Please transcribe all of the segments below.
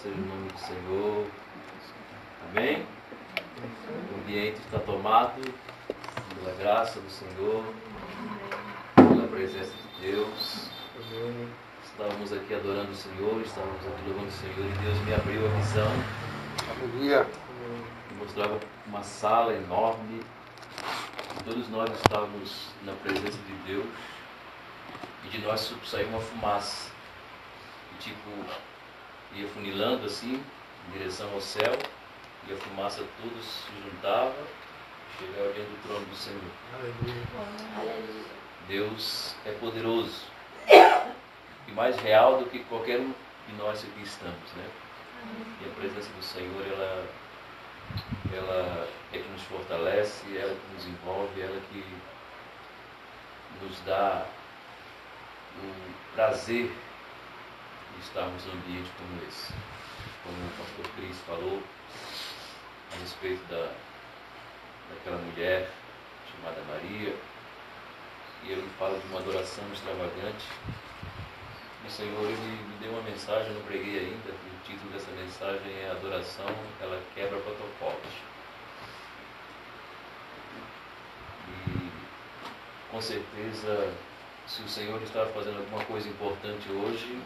seja o nome do Senhor. Amém? O ambiente está tomado pela graça do Senhor, pela presença de Deus. Estávamos aqui adorando o Senhor, estávamos aqui louvando o Senhor e Deus me abriu a visão. Aleluia. Me mostrava uma sala enorme. E todos nós estávamos na presença de Deus e de nós saiu uma fumaça. E ia funilando assim, em direção ao céu, e a fumaça toda se juntava e chegava diante do trono do Senhor. Aleluia. Deus é poderoso e mais real do que qualquer um de nós aqui estamos, né? E a presença do Senhor, ela é que nos fortalece, ela que nos envolve, ela que nos dá o prazer de estarmos num ambiente como esse. Como o pastor Cris falou a respeito daquela mulher chamada Maria, e ele fala de uma adoração extravagante. O Senhor me deu uma mensagem, eu não preguei ainda, e o título dessa mensagem é Adoração, ela quebra protocolos. E com certeza, se o Senhor está fazendo alguma coisa importante hoje,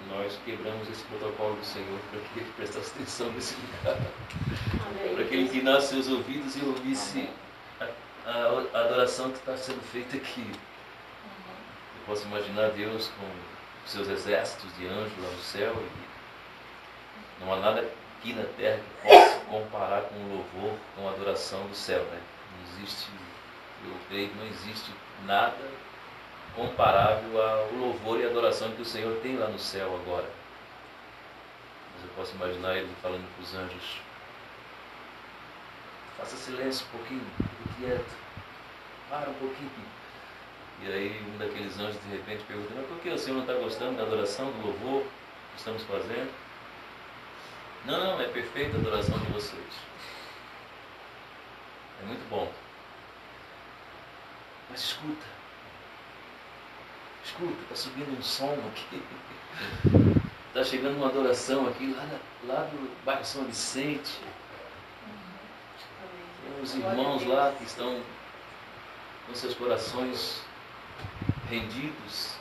nós quebramos esse protocolo do Senhor para que ele prestasse atenção nesse lugar. Para que ele inclinasse seus ouvidos e ouvisse a adoração que está sendo feita aqui. Eu posso imaginar Deus com seus exércitos de anjos lá no céu, e não há nada aqui na terra que possa comparar com o louvor, com a adoração do céu, né? Não existe, eu creio que não existe nada comparável ao louvor e adoração que o Senhor tem lá no céu agora. Mas eu posso imaginar ele falando para os anjos: faça silêncio um pouquinho, fique quieto, para um pouquinho. E aí um daqueles anjos de repente pergunta: mas por que o Senhor não está gostando da adoração, do louvor que estamos fazendo? Não, é perfeita a adoração de vocês. É muito bom. Mas escuta, está subindo um som aqui. Está chegando uma adoração aqui lá do bairro São Vicente. Tem uns irmãos lá que estão com seus corações rendidos.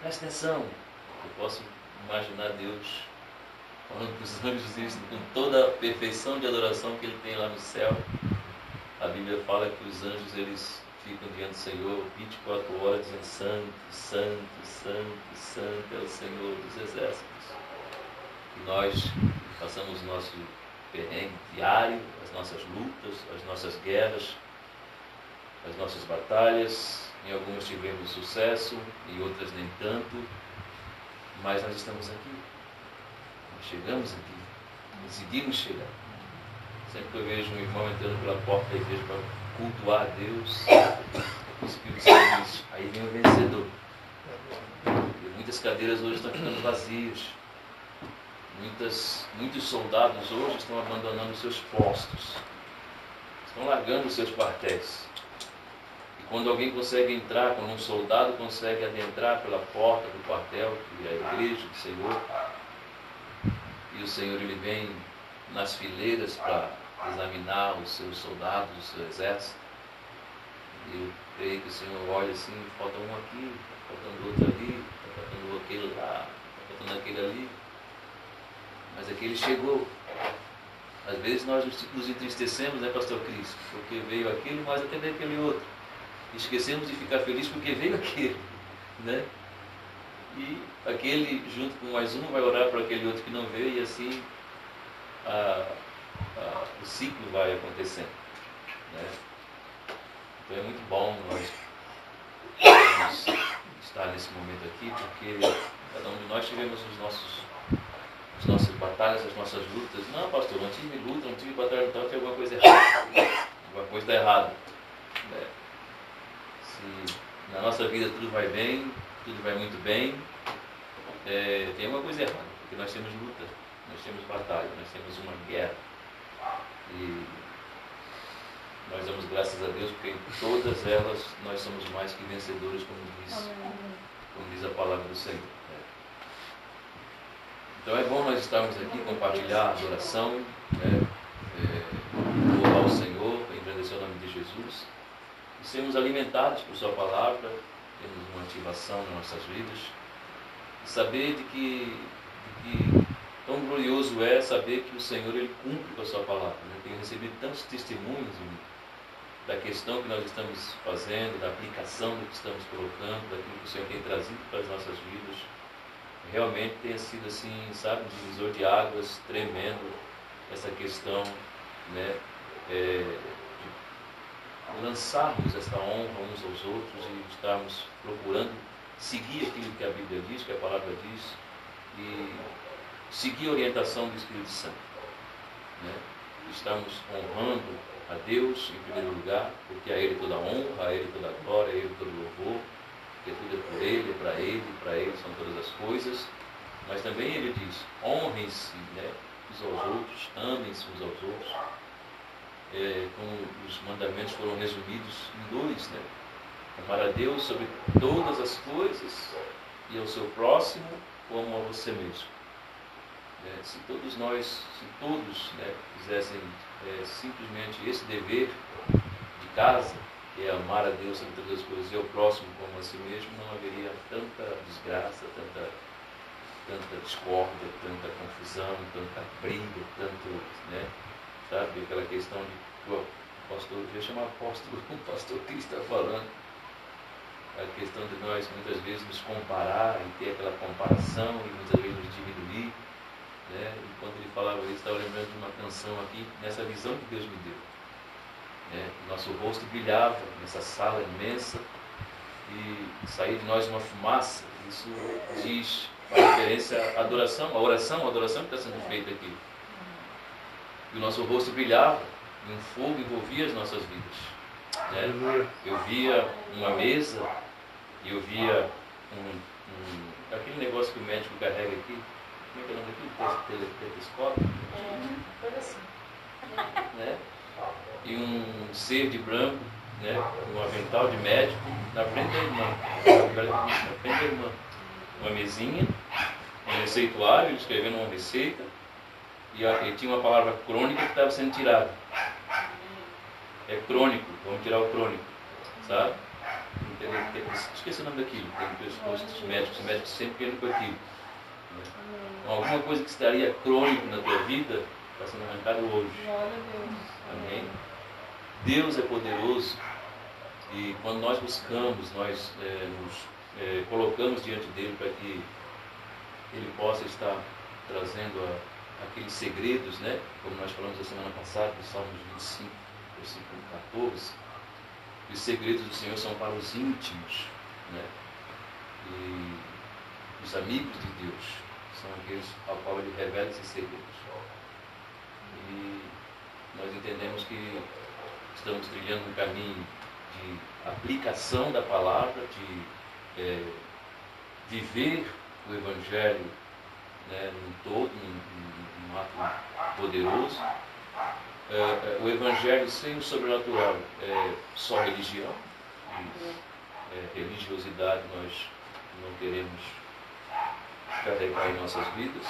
Presta atenção. Eu posso imaginar Deus falando para os anjos isso, com toda a perfeição de adoração que ele tem lá no céu. A Bíblia fala que os anjos, eles ficam diante do Senhor 24 horas dizendo: santo, santo, santo, santo é o Senhor dos exércitos. E nós passamos o nosso perrengue diário, as nossas lutas, as nossas guerras, as nossas batalhas. Em algumas tivemos sucesso, em outras nem tanto, mas nós estamos aqui. Nós chegamos aqui, decidimos chegar. Sempre que eu vejo um irmão entrando pela porta da igreja para cultuar a Deus, o Espírito Santo diz: aí vem o vencedor. E muitas cadeiras hoje estão ficando vazias. Muitos soldados hoje estão abandonando os seus postos. Estão largando os seus quartéis. E quando alguém consegue entrar, quando um soldado consegue adentrar pela porta do quartel, que é a igreja do Senhor, e o Senhor ele vem nas fileiras para examinar os seus soldados, o seu exército. E eu creio que o Senhor olha assim: falta um aqui, está faltando outro ali, está faltando aquele lá, está faltando aquele ali. Mas aquele chegou. Às vezes nós nos entristecemos, né, pastor Cris? Porque veio aquele, mas até veio aquele outro. Esquecemos de ficar feliz porque veio aquele, né? E aquele, junto com mais um, vai orar para aquele outro que não veio, e assim o ciclo vai acontecendo, né? Então é muito bom nós estar nesse momento aqui, porque cada um de nós tivemos as nossas batalhas, as nossas lutas. Não, pastor, não tive luta, não tive batalha, então tem alguma coisa errada. Alguma coisa está errada, né? Se na nossa vida tudo vai bem, tudo vai muito bem, tem alguma coisa errada, porque nós temos luta, nós temos batalha, nós temos uma guerra. E nós damos graças a Deus porque em todas elas nós somos mais que vencedores, como diz a palavra do Senhor. Então é bom nós estarmos aqui, compartilhar a adoração, né? Louvar o Senhor, engrandecer o nome de Jesus, e sermos alimentados por Sua palavra, termos uma ativação nas nossas vidas, e saber de que tão glorioso é saber que o Senhor Ele cumpre com a Sua palavra. Né? Tenho recebido tantos testemunhos da questão que nós estamos fazendo, da aplicação do que estamos colocando, daquilo que o Senhor tem trazido para as nossas vidas. Realmente tem sido assim, sabe, um divisor de águas tremendo essa questão, né, de lançarmos esta honra uns aos outros e estarmos procurando seguir aquilo que a Bíblia diz, que a palavra diz, e seguir a orientação do Espírito Santo. Né? Estamos honrando a Deus em primeiro lugar, porque a Ele toda a honra, a Ele toda a glória, a Ele todo o louvor, porque tudo é por Ele, é para Ele são todas as coisas. Mas também Ele diz, honrem-se, né, uns aos outros, amem-se uns aos outros. Como os mandamentos foram resumidos em 2, né? Amar a Deus sobre todas as coisas e ao seu próximo como a você mesmo. Se todos, né, fizessem simplesmente esse dever de casa, que é amar a Deus sobre todas as coisas e ao próximo como a si mesmo, não haveria tanta desgraça, tanta discórdia, tanta confusão, tanta briga, tanto, né, sabe, aquela questão de o pastor, eu ia chamar apóstolo, o pastor Cristo está falando, a questão de nós muitas vezes nos comparar e ter aquela comparação e muitas vezes nos diminuir, né? Enquanto ele falava isso, estava lembrando de uma canção aqui, nessa visão que Deus me deu, né? Nosso rosto brilhava nessa sala imensa e saía de nós uma fumaça. Isso diz uma referência à adoração, a oração que está sendo feita aqui. E o nosso rosto brilhava e um fogo envolvia as nossas vidas, né? Eu via uma mesa e eu via aquele negócio que o médico carrega aqui. Como é que é o nome daquilo? Telescópio? Coisa assim. Né? E um ser de branco, né? Um avental de médico na frente da irmã. Uma mesinha, um receituário, ele escrevendo uma receita, e ele tinha uma palavra crônica que estava sendo tirada. É crônico, vamos tirar o crônico, sabe? Esqueci o nome daquilo, tem pessoas, os médicos sempre querem com aquilo. Então, alguma coisa que estaria crônico na tua vida está sendo arrancado hoje. Glória a Deus. Amém? Deus é poderoso e quando nós buscamos, nós nos colocamos diante dele para que ele possa estar trazendo aqueles segredos, né? Como nós falamos a semana passada, no Salmos 25, versículo 14, os segredos do Senhor são para os íntimos, né? E os amigos de Deus são aqueles ao qual ele revela esses segredos. E nós entendemos que estamos trilhando um caminho de aplicação da palavra, de viver o Evangelho, né, num todo, num ato poderoso. O Evangelho sem o sobrenatural é só religião, e religiosidade nós não queremos carregar em nossas vidas.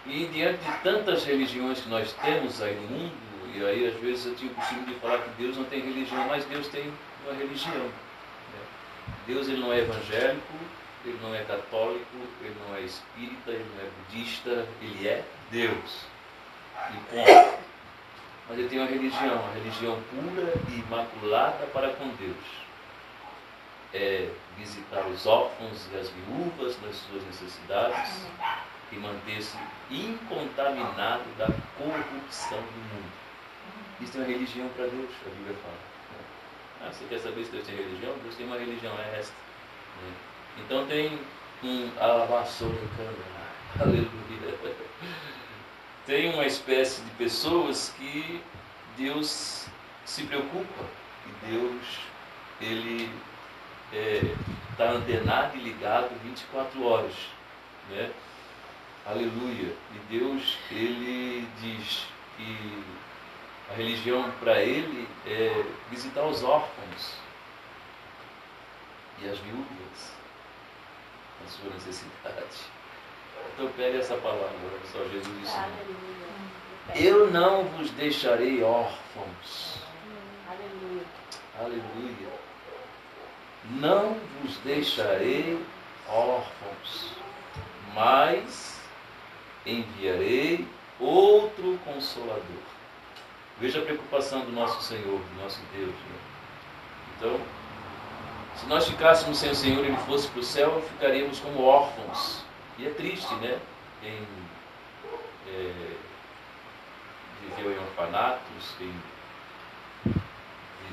E diante de tantas religiões que nós temos aí no mundo, e aí às vezes eu tinha o costume de falar que Deus não tem religião, mas Deus tem uma religião. Né? Deus ele não é evangélico, ele não é católico, ele não é espírita, ele não é budista, ele é Deus. E ponto. Mas ele tem uma religião pura e imaculada para com Deus. É visitar os órfãos e as viúvas nas suas necessidades e manter-se incontaminado da corrupção do mundo. Isso é uma religião para Deus, a Bíblia fala. Você quer saber se Deus tem religião? Deus tem uma religião, é esta. Então tem um alabação de câmera, aleluia. Tem uma espécie de pessoas que Deus se preocupa, e Deus, ele está antenado e ligado 24 horas, né? Aleluia. E Deus, ele diz que a religião para ele é visitar os órfãos e as viúvas. a sua necessidade. Então pegue essa palavra, olha só, Jesus disse: eu não vos deixarei órfãos. Aleluia. Aleluia. Não vos deixarei órfãos, mas enviarei outro Consolador. Veja a preocupação do nosso Senhor, do nosso Deus. Né? Então, se nós ficássemos sem o Senhor e Ele fosse para o céu, ficaríamos como órfãos. E é triste, né? Quem viveu em orfanatos, quem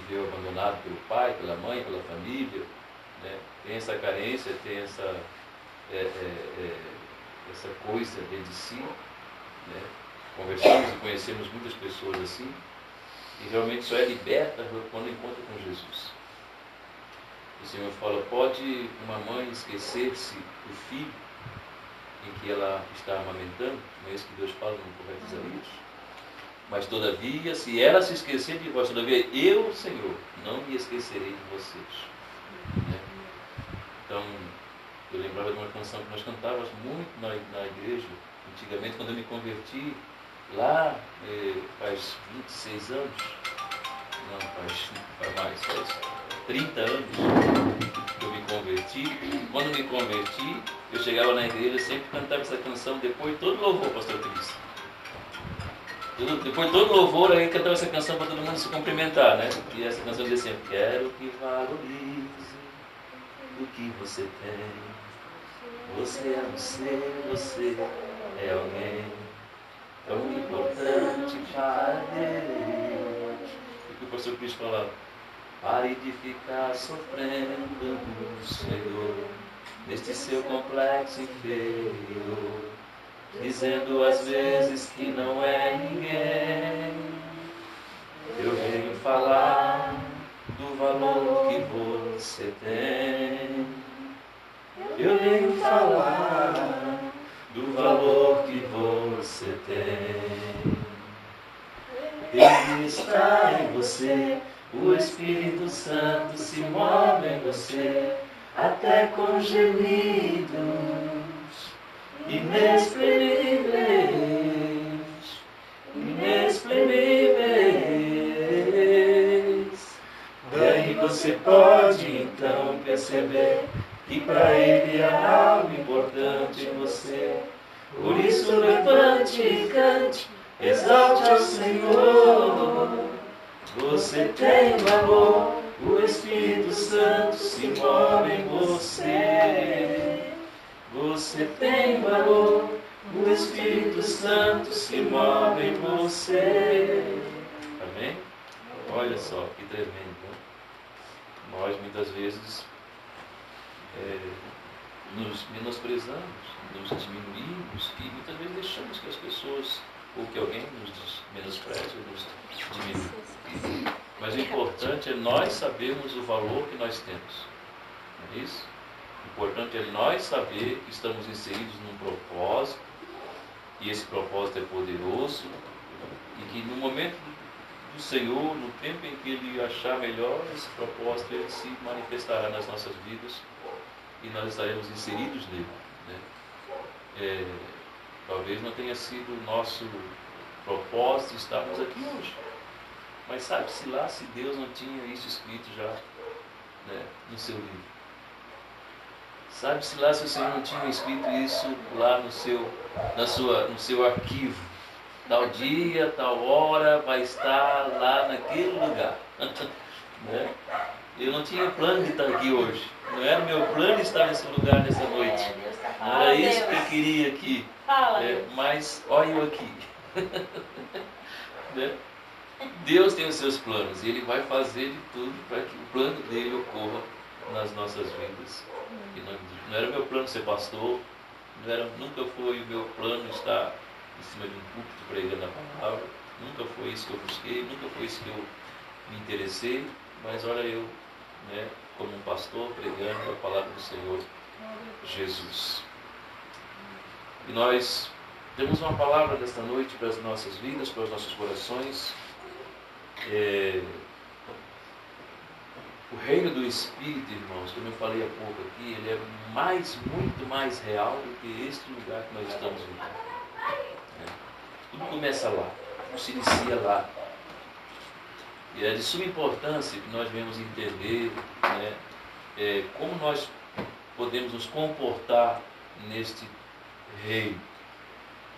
viveu abandonado pelo pai, pela mãe, pela família, né? Tem essa carência, tem essa coisa dentro de si, né? Conversamos e conhecemos muitas pessoas assim, e realmente só é liberta quando encontra com Jesus. O Senhor fala: pode uma mãe esquecer-se do filho em que ela está amamentando? Não é isso que Deus fala no profeta Isaías? Mas todavia, se ela se esquecer de vós, todavia eu, Senhor, não me esquecerei de vocês. Né? Então, eu lembrava de uma canção que nós cantávamos muito na igreja, antigamente, quando eu me converti, lá faz 26 anos, não, faz mais, faz 30 anos que eu me converti. Quando me converti, eu chegava na igreja, sempre cantava essa canção, depois todo louvor, pastor Cristo. Depois todo louvor, aí cantava essa canção para todo mundo se cumprimentar, né? E essa canção dizia sempre: quero que valorize o que você tem. Você é um ser, você é alguém tão importante para Deus. O que o pastor Cristo falava: pare de ficar sofrendo, Senhor, neste seu complexo inferior, dizendo às vezes que não é ninguém. Eu venho falar do valor que você tem. Eu venho falar do valor que você tem. Ele está em você, o Espírito Santo se move em você, até com gemidos inexprimíveis, inexprimíveis. Daí você pode então perceber que para Ele há algo importante em você. Por isso levante e cante, exalte ao Senhor. Você tem valor, o Espírito Santo se move em você. Você tem valor, o Espírito Santo se move em você. Amém? Olha só que tremendo. Nós muitas vezes nos menosprezamos, nos diminuímos e muitas vezes deixamos que as pessoas ou que alguém nos menospreze ou nos diminua. Mas o importante é nós sabermos o valor que nós temos. Não é isso? O importante é nós saber que estamos inseridos num propósito, e esse propósito é poderoso, e que no momento do Senhor, no tempo em que Ele achar melhor, esse propósito Ele se manifestará nas nossas vidas e nós estaremos inseridos nele. Né? Talvez não tenha sido o nosso propósito estarmos aqui hoje, mas sabe-se lá se Deus não tinha isso escrito já, né, no seu livro. Sabe-se lá se o Senhor não tinha escrito isso lá no seu arquivo. Tal dia, tal hora vai estar lá naquele lugar. Né? Eu não tinha plano de estar aqui hoje. Não era meu plano estar nesse lugar nessa noite. Não era isso que eu queria aqui. Mas olha eu aqui. Né? Deus tem os seus planos e Ele vai fazer de tudo para que o plano dele ocorra nas nossas vidas. E não era meu plano ser pastor, nunca foi o meu plano estar em cima de um púlpito pregando a palavra, nunca foi isso que eu busquei, nunca foi isso que eu me interessei, mas olha eu, né, como um pastor pregando a palavra do Senhor Jesus. E nós temos uma palavra desta noite para as nossas vidas, para os nossos corações. O reino do Espírito, irmãos, como eu falei há pouco aqui, ele é muito mais real do que este lugar que nós estamos vivendo. Tudo começa lá, tudo se inicia lá. E é de suma importância que nós venhamos entender, né, como nós podemos nos comportar neste reino,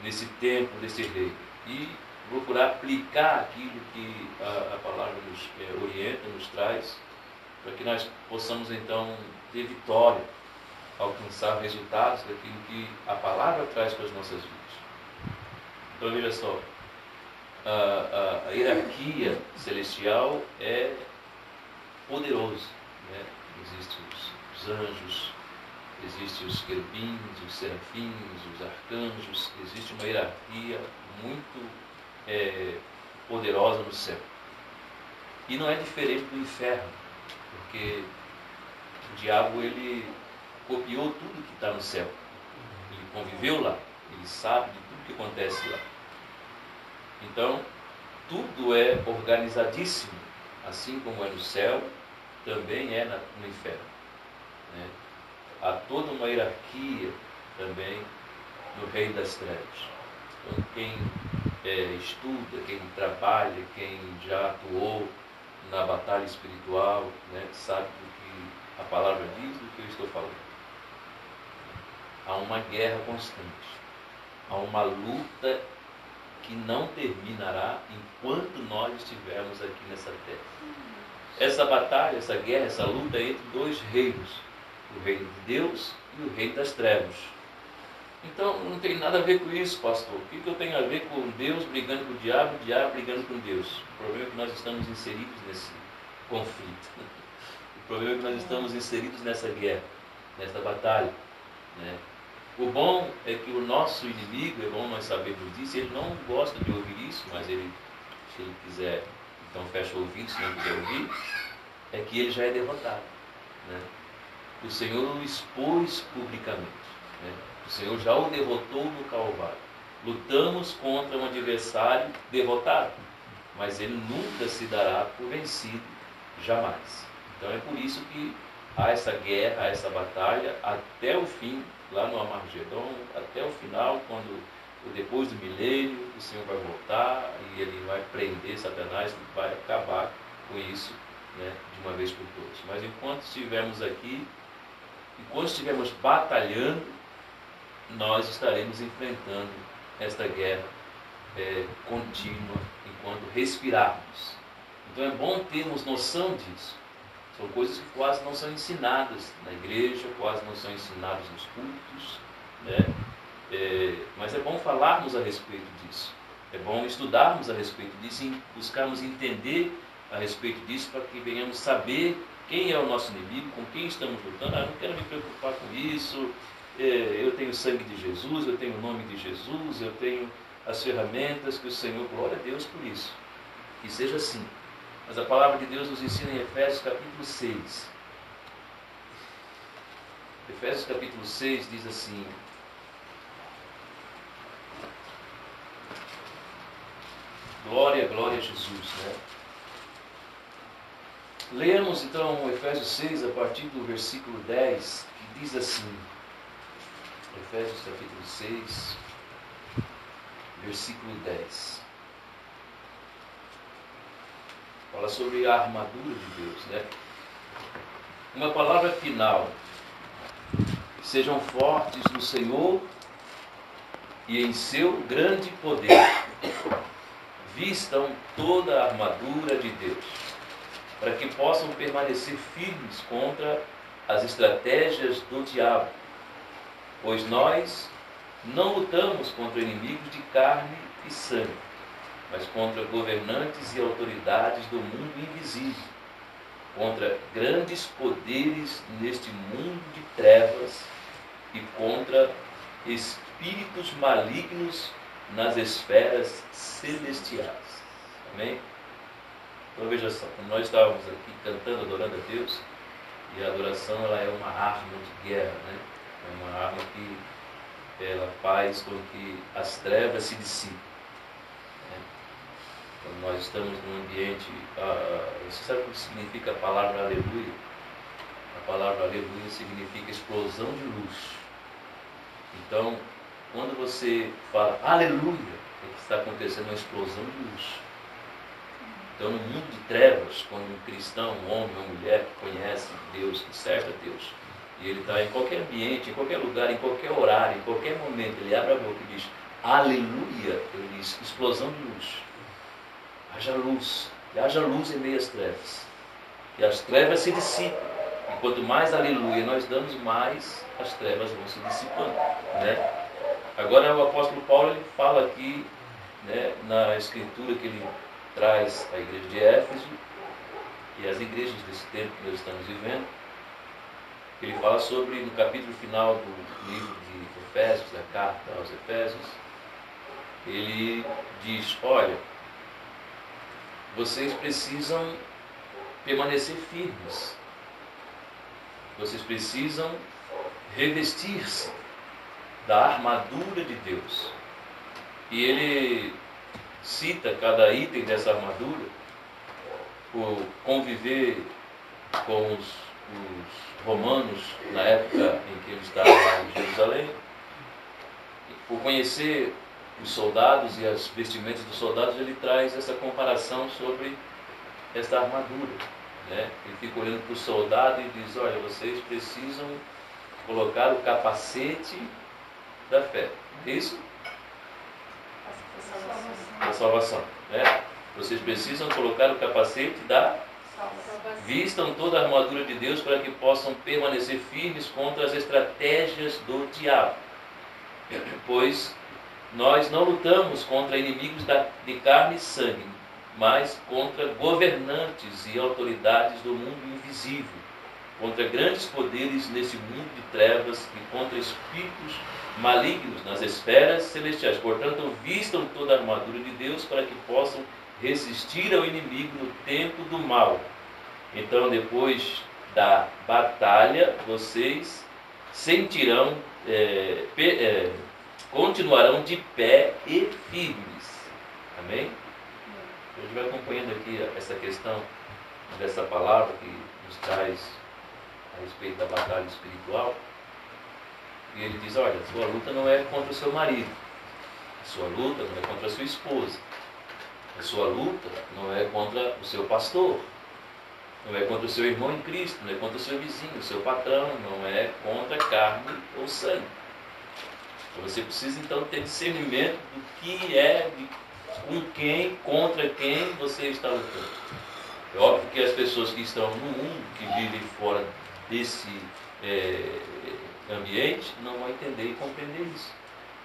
nesse tempo desse reino. E procurar aplicar aquilo que a palavra nos orienta, nos traz, para que nós possamos então ter vitória, alcançar resultados daquilo que a palavra traz para as nossas vidas. Então veja só, a hierarquia celestial é poderosa, né? Existem os anjos, existem os querubins, os serafins, os arcanjos, existe uma hierarquia muito poderosa no céu. E não é diferente do inferno, porque o diabo ele copiou tudo que está no céu. Ele conviveu lá, ele sabe de tudo que acontece lá. Então, tudo é organizadíssimo, assim como é no céu, também é no inferno, né? Há toda uma hierarquia também no reino das trevas. Então, quem estuda, quem trabalha, quem já atuou na batalha espiritual, né, sabe do que a palavra diz, do que eu estou falando. Há uma guerra constante, há uma luta que não terminará enquanto nós estivermos aqui nessa terra. Essa batalha, essa guerra, essa luta é entre dois reinos, o reino de Deus e o reino das trevas. Então não tem nada a ver com isso, pastor. O que eu tenho a ver com Deus brigando com o diabo brigando com Deus? O problema é que nós estamos inseridos nesse conflito. O problema é que nós estamos inseridos nessa guerra, nessa batalha, né? O bom é que o nosso inimigo, é bom nós sabermos disso, ele não gosta de ouvir isso, mas ele, se ele quiser, então fecha o ouvido, se não quiser ouvir, é que ele já é derrotado, né? O Senhor o expôs publicamente, né? O Senhor já o derrotou no Calvário. Lutamos contra um adversário derrotado, mas ele nunca se dará por vencido, jamais. Então é por isso que há essa guerra, há essa batalha, até o fim, lá no Armagedon, até o final, quando depois do milênio, o Senhor vai voltar e ele vai prender Satanás e vai acabar com isso, né, de uma vez por todas. Mas enquanto estivermos aqui, enquanto estivermos batalhando, nós estaremos enfrentando esta guerra contínua, enquanto respirarmos. Então é bom termos noção disso. São coisas que quase não são ensinadas na igreja, quase não são ensinadas nos cultos, né? Mas é bom falarmos a respeito disso. É bom estudarmos a respeito disso e buscarmos entender a respeito disso para que venhamos saber quem é o nosso inimigo, com quem estamos lutando. Eu não quero me preocupar com isso. Eu tenho o sangue de Jesus, eu tenho o nome de Jesus, eu tenho as ferramentas que o Senhor, glória a Deus por isso. Que seja assim. Mas a palavra de Deus nos ensina em Efésios capítulo 6. Efésios capítulo 6 diz assim: glória, glória a Jesus, né? Leamos então Efésios 6 a partir do versículo 10, que diz assim, Efésios capítulo 6, versículo 10. Fala sobre a armadura de Deus, né? Uma palavra final. Sejam fortes no Senhor e em seu grande poder. Vistam toda a armadura de Deus, para que possam permanecer firmes contra as estratégias do diabo. Pois nós não lutamos contra inimigos de carne e sangue, mas contra governantes e autoridades do mundo invisível, contra grandes poderes neste mundo de trevas e contra espíritos malignos nas esferas celestiais. Amém? Então veja só, quando nós estávamos aqui cantando, adorando a Deus, e a adoração ela é uma arma de guerra, né? É uma arma que ela faz com que as trevas se dissipem. Quando nós estamos num ambiente, você sabe o que significa a palavra aleluia? A palavra aleluia significa explosão de luz. Então, quando você fala aleluia, é que está acontecendo uma explosão de luz. Então, no mundo de trevas, quando um cristão, um homem ou uma mulher que conhece Deus, que serve a Deus, e ele está em qualquer ambiente, em qualquer lugar, em qualquer horário, em qualquer momento, ele abre a boca e diz aleluia, ele diz explosão de luz. Haja luz, e haja luz em meio às trevas. E as trevas se dissipam. E quanto mais aleluia nós damos, mais as trevas vão se dissipando. Né? Agora o apóstolo Paulo ele fala aqui, né, na escritura que ele traz à igreja de Éfeso e as igrejas desse tempo que nós estamos vivendo. Ele fala sobre, no capítulo final do livro de Efésios, da carta aos Efésios, ele diz, olha, vocês precisam permanecer firmes. Vocês precisam revestir-se da armadura de Deus. E ele cita cada item dessa armadura, por conviver com os romanos na época em que ele estava lá em Jerusalém, por conhecer os soldados e as vestimentas dos soldados, ele traz essa comparação sobre esta armadura. Né? Ele fica olhando para o soldado e diz, olha, vocês precisam colocar o capacete da fé. Isso? Da salvação. Né? Vocês precisam colocar o capacete da vistam toda a armadura de Deus para que possam permanecer firmes contra as estratégias do diabo. Pois nós não lutamos contra inimigos de carne e sangue, mas contra governantes e autoridades do mundo invisível, contra grandes poderes nesse mundo de trevas e contra espíritos malignos nas esferas celestiais. Portanto, vistam toda a armadura de Deus para que possam resistir ao inimigo no tempo do mal. Então, depois da batalha, vocês sentirão, continuarão de pé e firmes. Amém? A gente vai acompanhando aqui essa questão dessa palavra que nos traz a respeito da batalha espiritual. E ele diz, olha, a sua luta não é contra o seu marido, a sua luta não é contra a sua esposa, a sua luta não é contra o seu pastor, não é contra o seu irmão em Cristo, não é contra o seu vizinho, o seu patrão, não é contra carne ou sangue. Você precisa então ter discernimento do que é, com quem, contra quem você está lutando. É óbvio que as pessoas que estão no mundo, que vivem fora desse ambiente, não vão entender e compreender isso.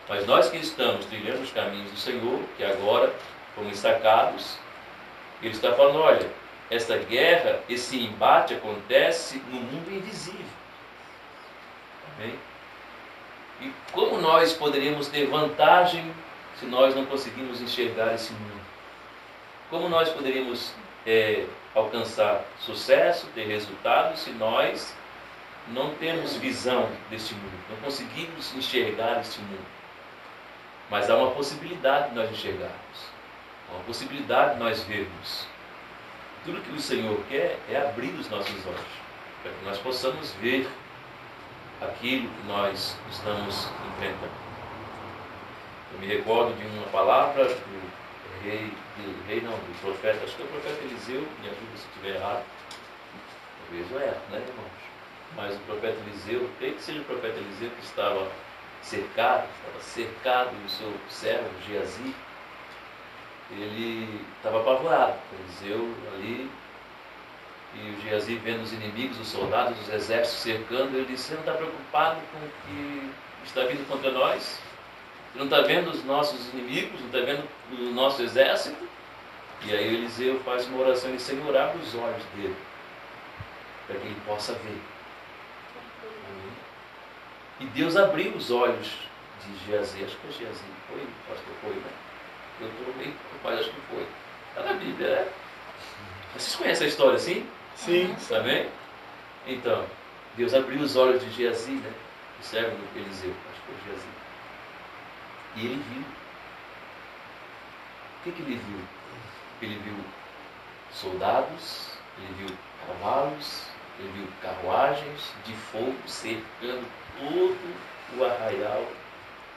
Mas nós que estamos trilhando os caminhos do Senhor, que agora fomos sacados, ele está falando, olha, esta guerra, esse embate acontece no mundo invisível. Amém? E como nós poderíamos ter vantagem se nós não conseguimos enxergar esse mundo? Como nós poderíamos alcançar sucesso, ter resultados, se nós não temos visão deste mundo, não conseguimos enxergar este mundo? Mas há uma possibilidade de nós enxergarmos, uma possibilidade de nós vermos. Tudo que o Senhor quer é abrir os nossos olhos, para que nós possamos ver aquilo que nós estamos enfrentando. Eu me recordo de uma palavra do profeta, acho que é o profeta Eliseu, me ajuda se estiver errado, talvez eu erro, né, irmãos? Mas o profeta Eliseu, creio que seja o profeta Eliseu que estava cercado do seu servo Geazi. Ele estava apavorado, Eliseu ali, e o Geazi vendo os inimigos, os soldados, os exércitos cercando, ele disse, você não está preocupado com o que está vindo contra nós? Você não está vendo os nossos inimigos, não está vendo o nosso exército? E aí Eliseu faz uma oração, e o Senhor abre os olhos dele, para que ele possa ver. E Deus abriu os olhos de Geazi, acho que foi Geazi, foi, pastor, foi, né? Eu estou meio, mas acho que foi. Está na Bíblia, né? Vocês conhecem a história assim? Sim. Está bem? Então, Deus abriu os olhos de Geazi, né? O servo do Eliseu, acho que foi Geazi. E ele viu. O que ele viu? Ele viu soldados, ele viu cavalos, ele viu carruagens de fogo cercando todo o arraial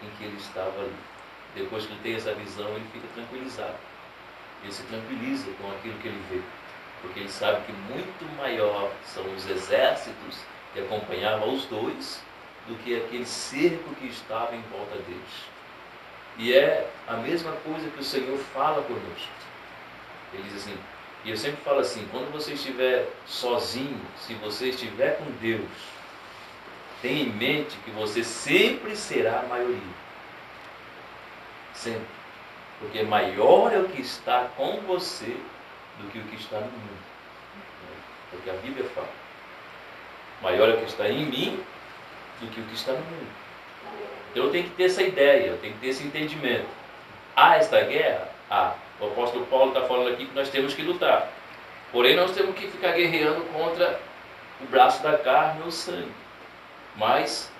em que ele estava ali. Depois que ele tem essa visão, ele fica tranquilizado. Ele se tranquiliza com aquilo que ele vê, porque ele sabe que muito maior são os exércitos que acompanhavam os dois do que aquele cerco que estava em volta deles. E é a mesma coisa que o Senhor fala conosco. Ele diz assim, e eu sempre falo assim, quando você estiver sozinho, se você estiver com Deus, tenha em mente que você sempre será a maioria. Sempre. Porque maior é o que está com você do que o que está no mundo. Porque a Bíblia fala, maior é o que está em mim do que o que está no mundo. Então eu tenho que ter essa ideia, eu tenho que ter esse entendimento. Há esta guerra? Há. O apóstolo Paulo está falando aqui que nós temos que lutar. Porém, nós temos que ficar guerreando contra o braço da carne ou o sangue. Mas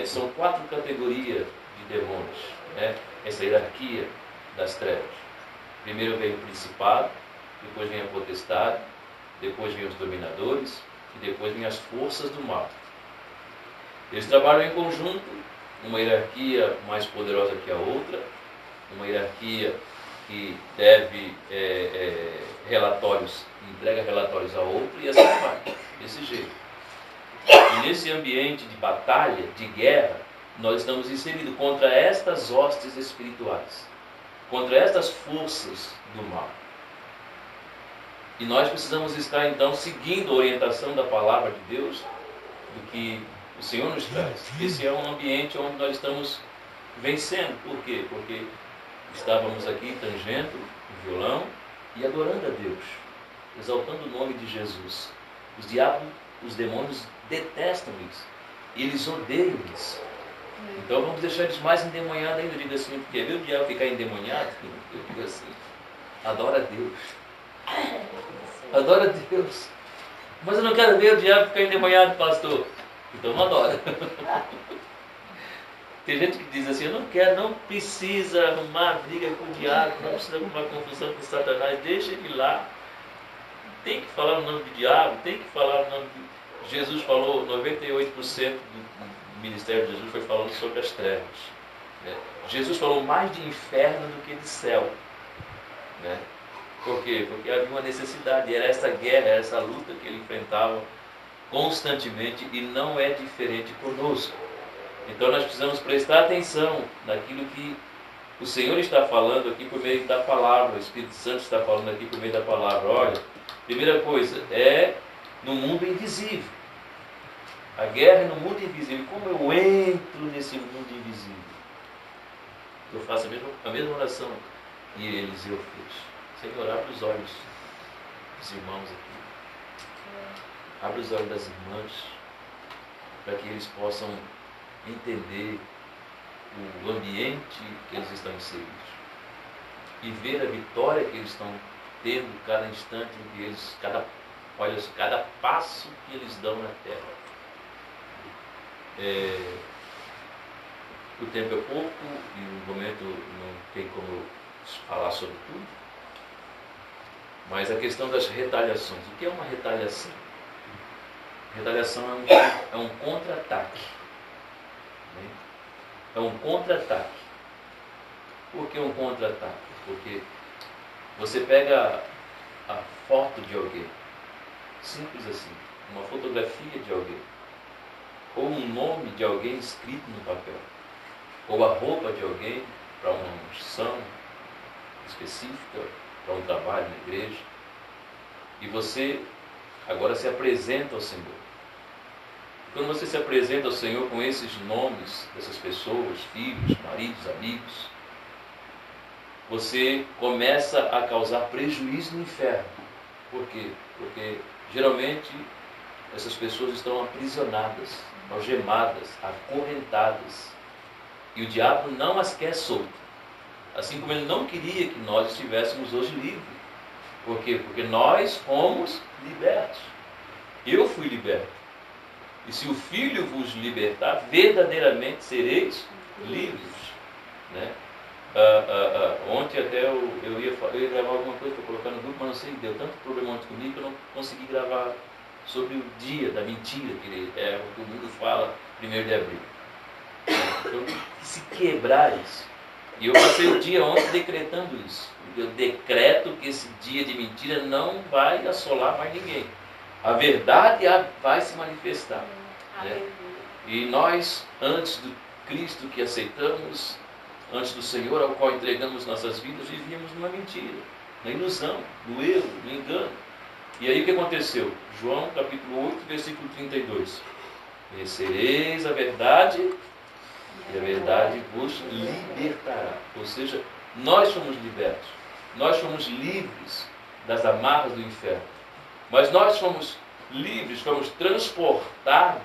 são 4 categorias de demônios, né? Essa hierarquia das trevas. Primeiro vem o principado, depois vem a potestade, depois vem os dominadores e depois vem as forças do mal. Eles trabalham em conjunto, uma hierarquia mais poderosa que a outra, uma hierarquia que deve entrega relatórios a outra e assim vai, desse jeito. E nesse ambiente de batalha, de guerra, nós estamos inseridos contra estas hostes espirituais, contra estas forças do mal. E nós precisamos estar então seguindo a orientação da palavra de Deus, do que o Senhor nos traz. Esse é um ambiente onde nós estamos vencendo. Por quê? Porque estávamos aqui tangendo o violão e adorando a Deus, exaltando o nome de Jesus. Os diabos, os demônios detestam isso. Eles odeiam isso. Então vamos deixar eles mais endemoniados ainda. Eu digo assim, porque ver o diabo ficar endemoniado, eu digo assim, adora a Deus. Adora a Deus. Mas eu não quero ver o diabo ficar endemoniado, pastor. Então não adora. Tem gente que diz assim, eu não quero, não precisa arrumar briga com o diabo, não precisa arrumar confusão com Satanás, deixa ele lá. Tem que falar o nome do diabo, tem que falar o nome de... Jesus falou, 98% do ministério de Jesus foi falando sobre as trevas. Né? Jesus falou mais de inferno do que de céu. Né? Por quê? Porque havia uma necessidade, era essa guerra, essa luta que ele enfrentava constantemente e não é diferente conosco. Então nós precisamos prestar atenção naquilo que o Senhor está falando aqui por meio da palavra, o Espírito Santo está falando aqui por meio da palavra. Olha, primeira coisa, é no mundo invisível. A guerra é no mundo invisível. Como eu entro nesse mundo invisível? Eu faço a mesma oração que Eliseu fez. Senhor, abre os olhos dos irmãos aqui. Abre os olhos das irmãs, para que eles possam entender o ambiente que eles estão inseridos e ver a vitória que eles estão tendo cada instante em que eles, cada passo que eles dão na terra. O tempo é pouco e o momento não tem como falar sobre tudo, mas a questão das retaliações. O que é uma retaliação? Retaliação é um contra-ataque. É um contra-ataque. Por que um contra-ataque? Porque você pega a foto de alguém, simples assim, uma fotografia de alguém, ou um nome de alguém escrito no papel, ou a roupa de alguém para uma unção específica, para um trabalho na igreja, e você agora se apresenta ao Senhor. Quando você se apresenta ao Senhor com esses nomes dessas pessoas, filhos, maridos, amigos, você começa a causar prejuízo no inferno. Por quê? Porque geralmente essas pessoas estão aprisionadas, algemadas, acorrentadas. E o diabo não as quer soltas. Assim como ele não queria que nós estivéssemos hoje livres. Por quê? Porque nós fomos libertos. Eu fui liberto. E se o Filho vos libertar, verdadeiramente sereis livres. Né? Ontem até eu ia gravar alguma coisa para colocar no grupo, mas não sei, deu tanto problema ontem comigo que eu não consegui gravar sobre o dia da mentira, que é o que o mundo fala 1º de abril. Então, se quebrar isso. E eu passei o dia ontem decretando isso. Eu decreto que esse dia de mentira não vai assolar mais ninguém. A verdade vai se manifestar. Né? E nós, antes do Cristo que aceitamos, antes do Senhor ao qual entregamos nossas vidas, vivíamos numa mentira, na ilusão, no erro, no engano. E aí o que aconteceu? João capítulo 8, versículo 32. Conhecereis a verdade e a verdade vos libertará. Ou seja, nós somos libertos, nós somos livres das amarras do inferno. Mas nós somos livres, fomos transportados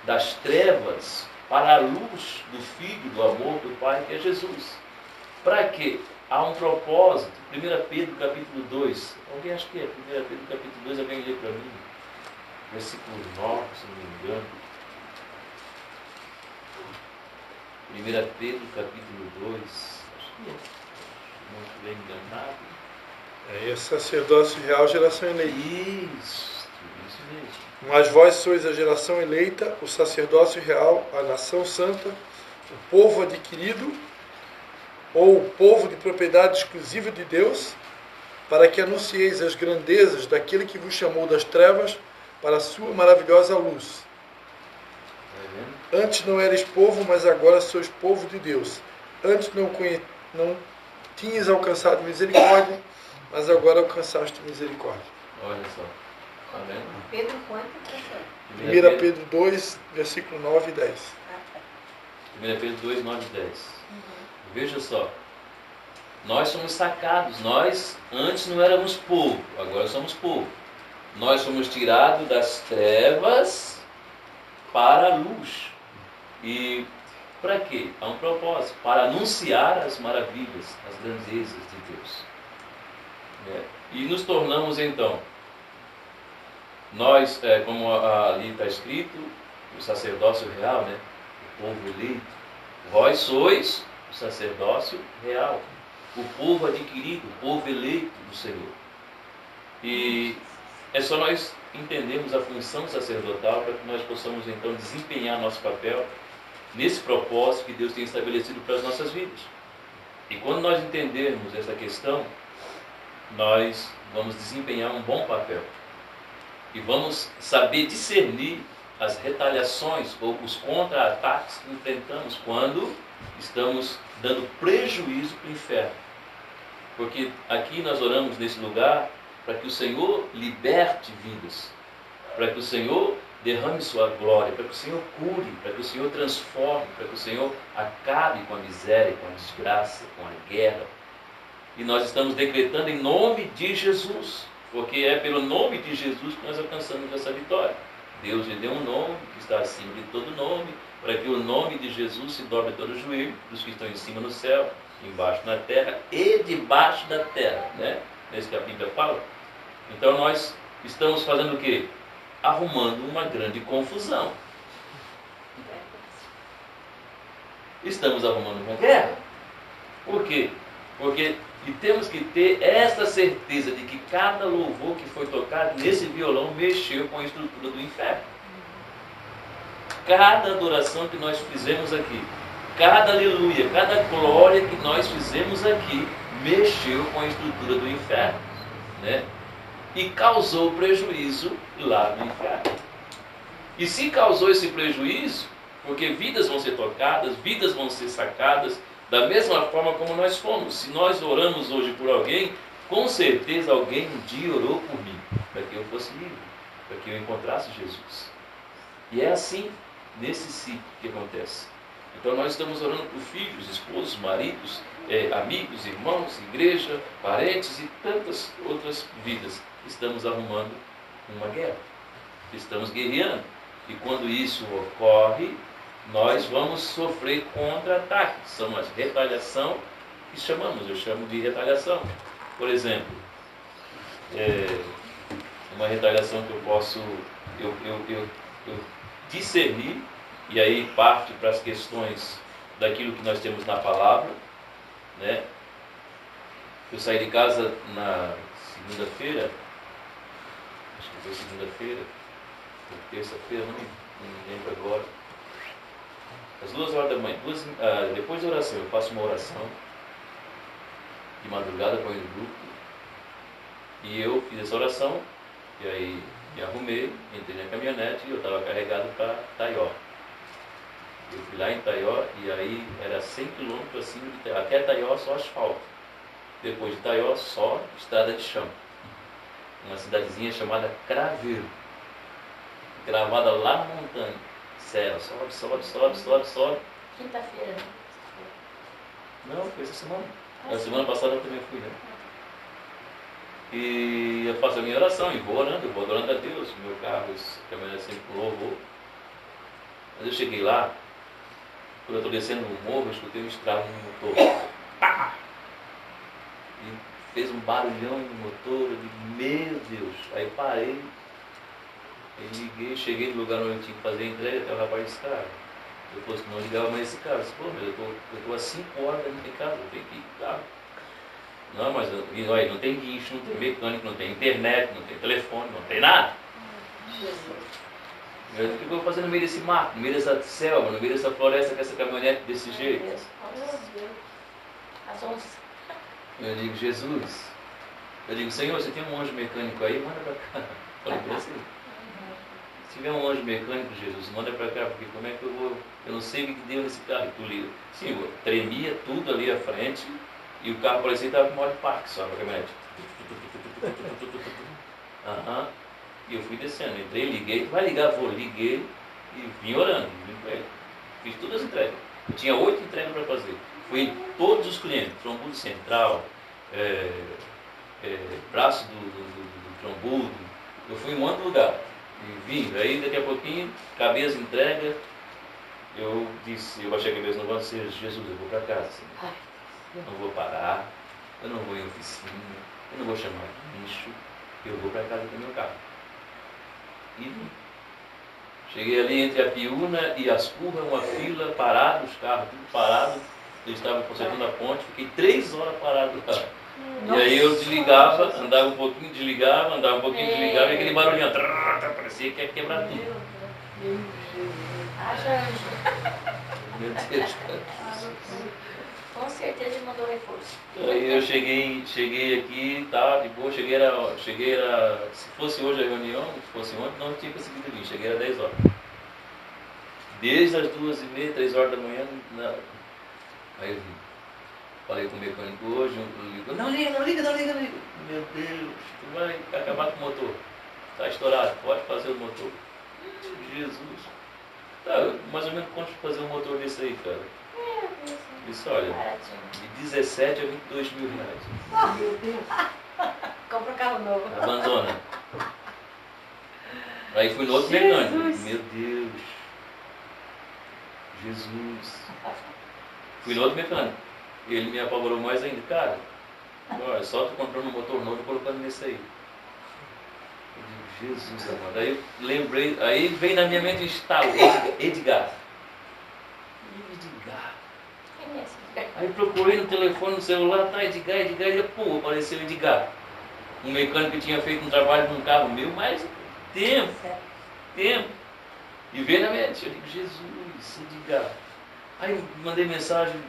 das trevas para a luz do Filho, do amor do Pai, que é Jesus. Para quê? Há um propósito. 1 Pedro capítulo 2. Alguém acha que é 1 Pedro capítulo 2? Alguém lê para mim? Versículo 9, se não me engano. 1 Pedro capítulo 2. Acho que é. Muito bem enganado. É esse sacerdócio real, geração eleita. Isso mesmo. Mas vós sois a geração eleita, o sacerdócio real, a nação santa, o povo adquirido, ou o povo de propriedade exclusiva de Deus, para que anuncieis as grandezas daquele que vos chamou das trevas para a sua maravilhosa luz. Antes não erais povo, mas agora sois povo de Deus. Antes não tinhas alcançado misericórdia, mas agora alcançaste misericórdia. Olha só. Tá vendo? Pedro quanto? 1 Pedro 2, versículo 9 e 10. 1 Pedro 2, 9 e 10. Veja só. Nós somos sacados. Nós antes não éramos povo, agora somos povo. Nós somos tirados das trevas para a luz. E para quê? Há um propósito. Para anunciar as maravilhas, as grandezas de Deus. E nos tornamos então, nós, como ali está escrito, o sacerdócio real, né? O povo eleito. Vós sois o sacerdócio real, o povo adquirido, o povo eleito do Senhor. E é só nós entendermos a função sacerdotal para que nós possamos então desempenhar nosso papel nesse propósito que Deus tem estabelecido para as nossas vidas. E quando nós entendermos essa questão, nós vamos desempenhar um bom papel. E vamos saber discernir as retaliações ou os contra-ataques que enfrentamos quando estamos dando prejuízo para o inferno. Porque aqui nós oramos nesse lugar para que o Senhor liberte vidas, para que o Senhor derrame sua glória, para que o Senhor cure, para que o Senhor transforme, para que o Senhor acabe com a miséria, com a desgraça, com a guerra. E nós estamos decretando em nome de Jesus, porque é pelo nome de Jesus que nós alcançamos essa vitória. Deus lhe deu um nome que está acima de todo nome, para que o nome de Jesus se dobre todo o joelho dos que estão em cima no céu, embaixo na terra e debaixo da terra, né? É isso que a Bíblia fala. Então nós estamos fazendo o quê? Arrumando uma grande confusão. Estamos arrumando uma guerra. Por quê? Porque temos que ter essa certeza de que cada louvor que foi tocado nesse violão mexeu com a estrutura do inferno. Cada adoração que nós fizemos aqui, cada aleluia, cada glória que nós fizemos aqui, mexeu com a estrutura do inferno, né? E causou prejuízo lá no inferno. E se causou esse prejuízo, porque vidas vão ser tocadas, vidas vão ser sacadas, da mesma forma como nós fomos. Se nós oramos hoje por alguém, com certeza alguém um dia orou por mim, para que eu fosse livre, para que eu encontrasse Jesus. E é assim, nesse ciclo que acontece. Então nós estamos orando por filhos, esposos, maridos, amigos, irmãos, igreja, parentes e tantas outras vidas. Estamos arrumando uma guerra. Estamos guerreando. E quando isso ocorre, nós vamos sofrer contra-ataques. São as retaliação que eu chamo de retaliação. Por exemplo, uma retaliação que eu posso eu discernir, e aí parte para as questões daquilo que nós temos na palavra, né? Eu saí de casa na segunda-feira, acho que foi segunda-feira, ou terça-feira, não lembro agora. Às 2 horas da manhã, depois da oração, eu faço uma oração de madrugada com o grupo. E eu fiz essa oração, e aí me arrumei, entrei na caminhonete e eu estava carregado para Taió. Eu fui lá em Taió e aí era 100 quilômetros acima de Taió. Até Taió só asfalto. Depois de Taió só estrada de chão. Uma cidadezinha chamada Craveiro. Gravada lá na montanha. Serra, sobe, sobe, sobe, sobe, sobe. Quinta-feira, né? Não, foi essa semana. Na semana passada eu também fui, né? E eu faço a minha oração e vou orando, eu vou adorando a Deus. Meu carro, a caminhonete sempre com louvor. Mas eu cheguei lá, quando eu estou descendo no morro, eu escutei um estralo no motor. Pá! E fez um barulhão no motor, eu digo, meu Deus. Aí parei, aí liguei, cheguei no lugar onde eu tinha que fazer a entrega, até o rapaz disse, cara, eu falei, não ligava mais esse carro. Eu disse, pô, mas eu estou há 5 horas dentro de casa, eu tenho que ir com o carro. Não, mas olha, não tem guincho, não tem mecânico, não tem internet, não tem telefone, não tem nada. Eu o que eu vou fazer no meio desse mato, no meio dessa selva, no meio dessa floresta com essa caminhonete desse jeito? Meu Deus. Às 11. Eu digo, Jesus, eu digo, Senhor, você tem um anjo mecânico aí? Manda para cá. Falei bem assim. Se tiver um anjo mecânico, Jesus, manda para cá, porque como é que eu vou? Eu não sei o que deu nesse carro. Tu liga. Sim, eu tremia tudo ali à frente e o carro parecia que estava com modo de parque só, a caminhonete. Aham. E eu fui descendo, entrei, liguei, vai ligar, vou, liguei e vim orando, vim com ele. Fiz todas as entregas. Eu tinha 8 entregas para fazer. Fui em todos os clientes, trombudo central, braço do trombudo. Eu fui em um monte de lugar. E vim, aí daqui a pouquinho, acabei as entregas. Eu disse, eu baixei a cabeça no banco e disse, Jesus, eu vou para casa. Senhor. Eu não vou parar, eu não vou em oficina, eu não vou chamar guincho, eu vou para casa com meu carro. E cheguei ali entre a Piúna e as Curras, uma fila, parado, os carros tudo parados. Eles estavam consertando a ponte, fiquei 3 horas parado lá. E aí eu desligava, andava um pouquinho, desligava, andava um pouquinho, desligava, e aquele barulhinho, parecia que ia quebrar tudo. Meu Deus, Com certeza ele mandou reforço. Aí eu cheguei aqui, tá, de boa, se fosse hoje a reunião, se fosse ontem, não tinha conseguido vir, cheguei às 10 horas. Desde as 2h30, 3 horas da manhã, aí eu vim. Falei com o mecânico hoje, não liga. Meu Deus, tu vai acabar com o motor. Está estourado, pode fazer o motor. Jesus. Tá, mais ou menos quanto fazer um motor desse aí, cara? Isso, olha, de 17 a 22 mil reais. Meu Deus. Compra um carro novo. Abandona. Aí fui no outro mecânico. Meu Deus. Jesus. Fui no outro mecânico. Ele me apavorou mais ainda. Cara, olha, só tu comprando um motor novo e colocando nesse aí. Eu digo, Jesus amado. Aí eu lembrei, aí veio na minha mente o estalo, Edgar. Quem é esse Edgar? Aí procurei no telefone, no celular, tá, Edgar, e pô, apareceu Edgar. Um mecânico que tinha feito um trabalho num carro meu, mas tempo. E veio na mente, eu digo, Jesus, Edgar. Aí mandei mensagem,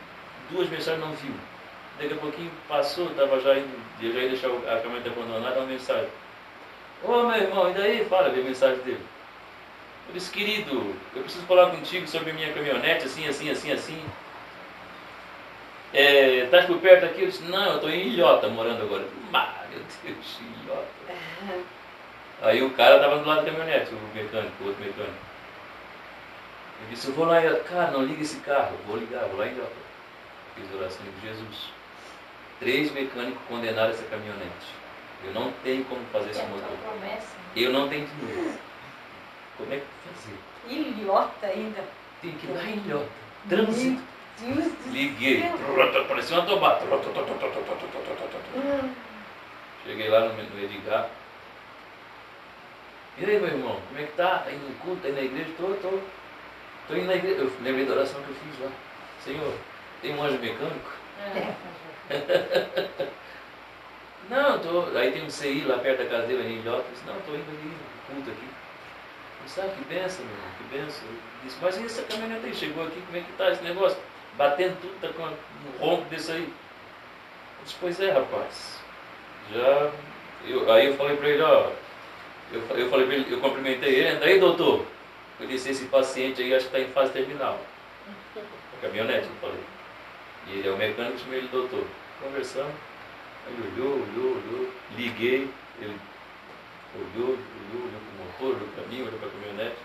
2 mensagens não viu. Daqui a pouquinho passou, eu já ia deixar a caminhonete abandonada, uma mensagem. Ô meu irmão, e daí? Fala, veio a mensagem dele. Eu disse, querido, eu preciso falar contigo sobre a minha caminhonete, assim. Estás por perto aqui? Eu disse, não, eu estou em Ilhota morando agora. Meu Deus, Ilhota. Aí o cara estava do lado da caminhonete, o outro mecânico. Eu disse, eu vou lá, cara, não liga esse carro, eu vou lá em Ilhota. Fiz oração de Jesus. 3 mecânicos condenaram essa caminhonete. Eu não tenho como fazer esse motor. Eu não tenho dinheiro. Como é que eu vou fazer? Ilhota ainda. Tem que ir lá em Ilhota. Trânsito. Liguei. Parecia uma tomada. Cheguei lá no Edgar. E aí, meu irmão, como é que tá? Tá indo no culto? Tá indo na igreja? Tô indo na igreja. Eu lembrei da oração que eu fiz lá. Senhor, tem um anjo mecânico? Não, aí tem um CI lá perto da casa dele, em Ilhotas. Não, estou indo ali, culto aqui. Eu disse, que benção, meu irmão, que benção. Eu disse, mas e essa caminhonete aí? Chegou aqui, como é que está esse negócio? Batendo tudo, tá com um rombo desse aí. Eu disse, pois é, rapaz. Aí eu falei para ele, eu falei para ele, eu cumprimentei ele, daí doutor, eu disse, esse paciente aí acho que está em fase terminal. A caminhonete, eu falei. E ele é o mecânico, chamei ele de doutor. Conversamos, ele olhou, liguei, ele olhou pro motor, olhou para mim, olhou para a caminhonete.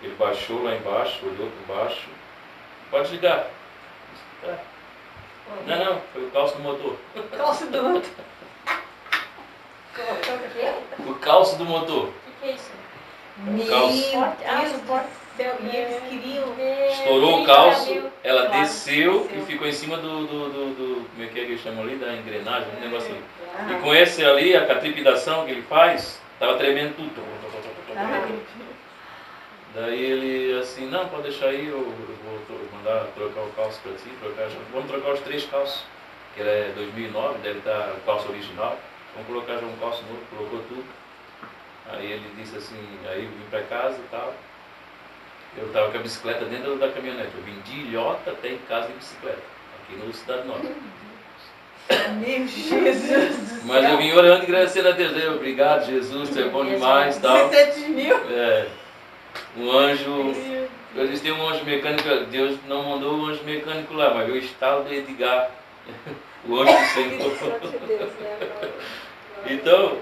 Ele baixou lá embaixo, olhou por baixo. Pode ligar. Tá. Não, foi o calço do motor. Calço do motor. O quê? O calço do motor. O que é isso? Meu Calço. Deus do céu, e eles queriam... Estourou o calço, ela Claro, desceu desceu. e ficou em cima como é que eles chamam ali, da engrenagem, um negócio ali. Ah. E com esse ali, a trepidação que ele faz, estava tremendo tudo. Daí ele assim, não, pode deixar aí, eu vou mandar trocar o calço para ti, vamos trocar os 3 calços, que ele é 2009, deve estar o calço original, vamos colocar já um calço novo, colocou tudo. Aí ele disse assim, aí eu vim para casa e tal, eu estava com a bicicleta dentro da caminhonete, eu vim de Ilhota até em casa de bicicleta, aqui no Cidade Nova. Meu Jesus! Mas eu vim orando e agradecendo a Deus, obrigado Jesus, você é bom demais e tal. 17 mil? Um anjo, eu disse, tem um anjo mecânico, Deus não mandou o anjo mecânico lá, mas veio o estalo do Edgar, o anjo do Senhor. Então,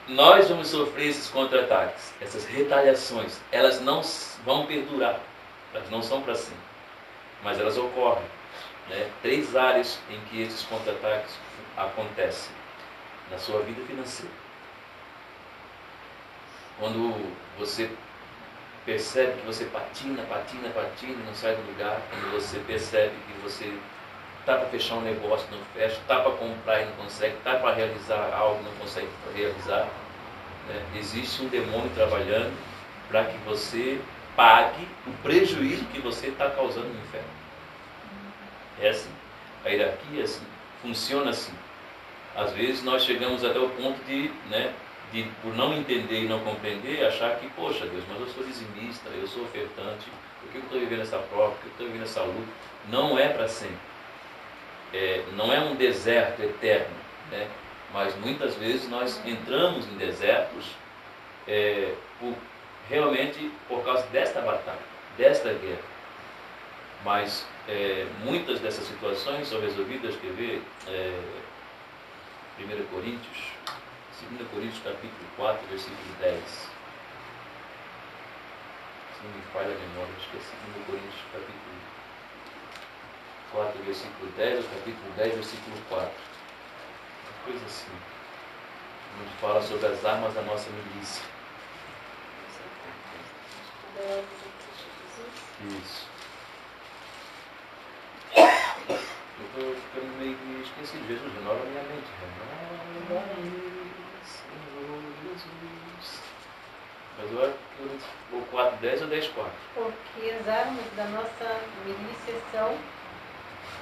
nós vamos sofrer esses contra-ataques, essas retaliações, elas não vão perdurar, elas não são para sempre, mas elas ocorrem. 3 áreas em que esses contra-ataques acontecem na sua vida financeira. Quando você percebe que você patina, não sai do lugar, quando você percebe que você está para fechar um negócio, não fecha, está para comprar e não consegue, está para realizar algo, não consegue realizar, existe um demônio trabalhando para que você pague o prejuízo que você está causando no inferno. É assim, a hierarquia é assim, funciona assim. Às vezes nós chegamos até o ponto de por não entender e não compreender, achar que, poxa Deus, mas eu sou dizimista, eu sou ofertante, por que eu estou vivendo essa prova, por que eu estou vivendo essa luta? Não é para sempre. Não é um deserto eterno, mas muitas vezes nós entramos em desertos realmente por causa desta batalha, desta guerra. Mas muitas dessas situações são resolvidas, quer ver, 2 Coríntios capítulo 4, versículo 10. Se não me falha a memória, acho que é 2 Coríntios capítulo 4, versículo 10, ou capítulo 10, versículo 4. Uma coisa assim. Onde fala sobre as armas da nossa milícia. Isso. Eu estou ficando meio esquecido. Jesus, renova minha mente. Renova-me, Senhor Jesus. Mas eu acho que o 4:10 ou 10:4. Porque as armas da nossa milícia são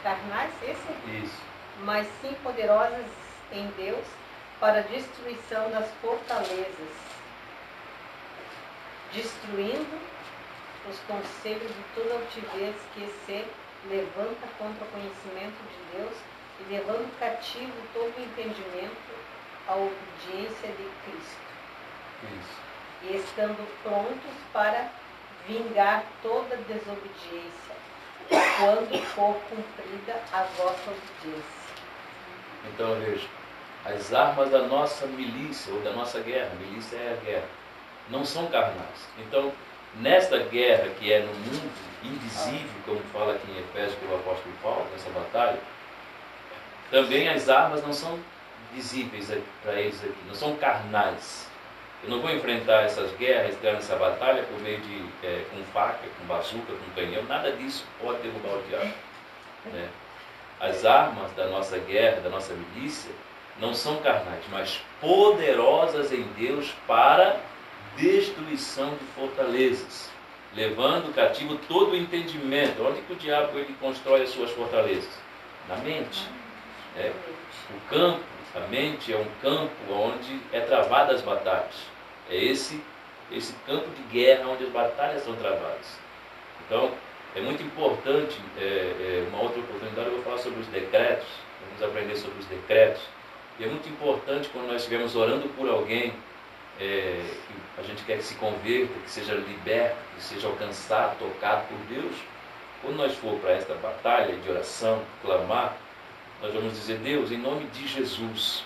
carnais, Isso. mas sim poderosas em Deus para a destruição das fortalezas, destruindo os conselhos de toda altivez que se levanta contra o conhecimento de Deus e levando cativo todo o entendimento à obediência de Cristo. Isso. E estando prontos para vingar toda desobediência, quando for cumprida a vossa obediência. Então, veja, as armas da nossa milícia, ou da nossa guerra, milícia é a guerra, não são carnais. Então, nesta guerra que é no mundo invisível, como fala aqui em Efésios pelo apóstolo Paulo, nessa batalha, também as armas não são visíveis para eles aqui, não são carnais. Eu não vou enfrentar essas guerras, entrar nessa batalha por meio de com faca, com bazuca, com canhão, nada disso pode derrubar o diabo. As armas da nossa guerra, da nossa milícia, não são carnais, mas poderosas em Deus para destruição de fortalezas, levando cativo todo o entendimento. Onde que o diabo ele constrói as suas fortalezas? Na mente. Né? O campo, a mente é um campo onde é travada as batalhas. É esse campo de guerra onde as batalhas são travadas. Então, é muito importante, uma outra oportunidade eu vou falar sobre os decretos, vamos aprender sobre os decretos. E é muito importante quando nós estivermos orando por alguém, que a gente quer que se converta, que seja liberto, que seja alcançado, tocado por Deus. Quando nós for para esta batalha de oração, clamar, nós vamos dizer: Deus, em nome de Jesus,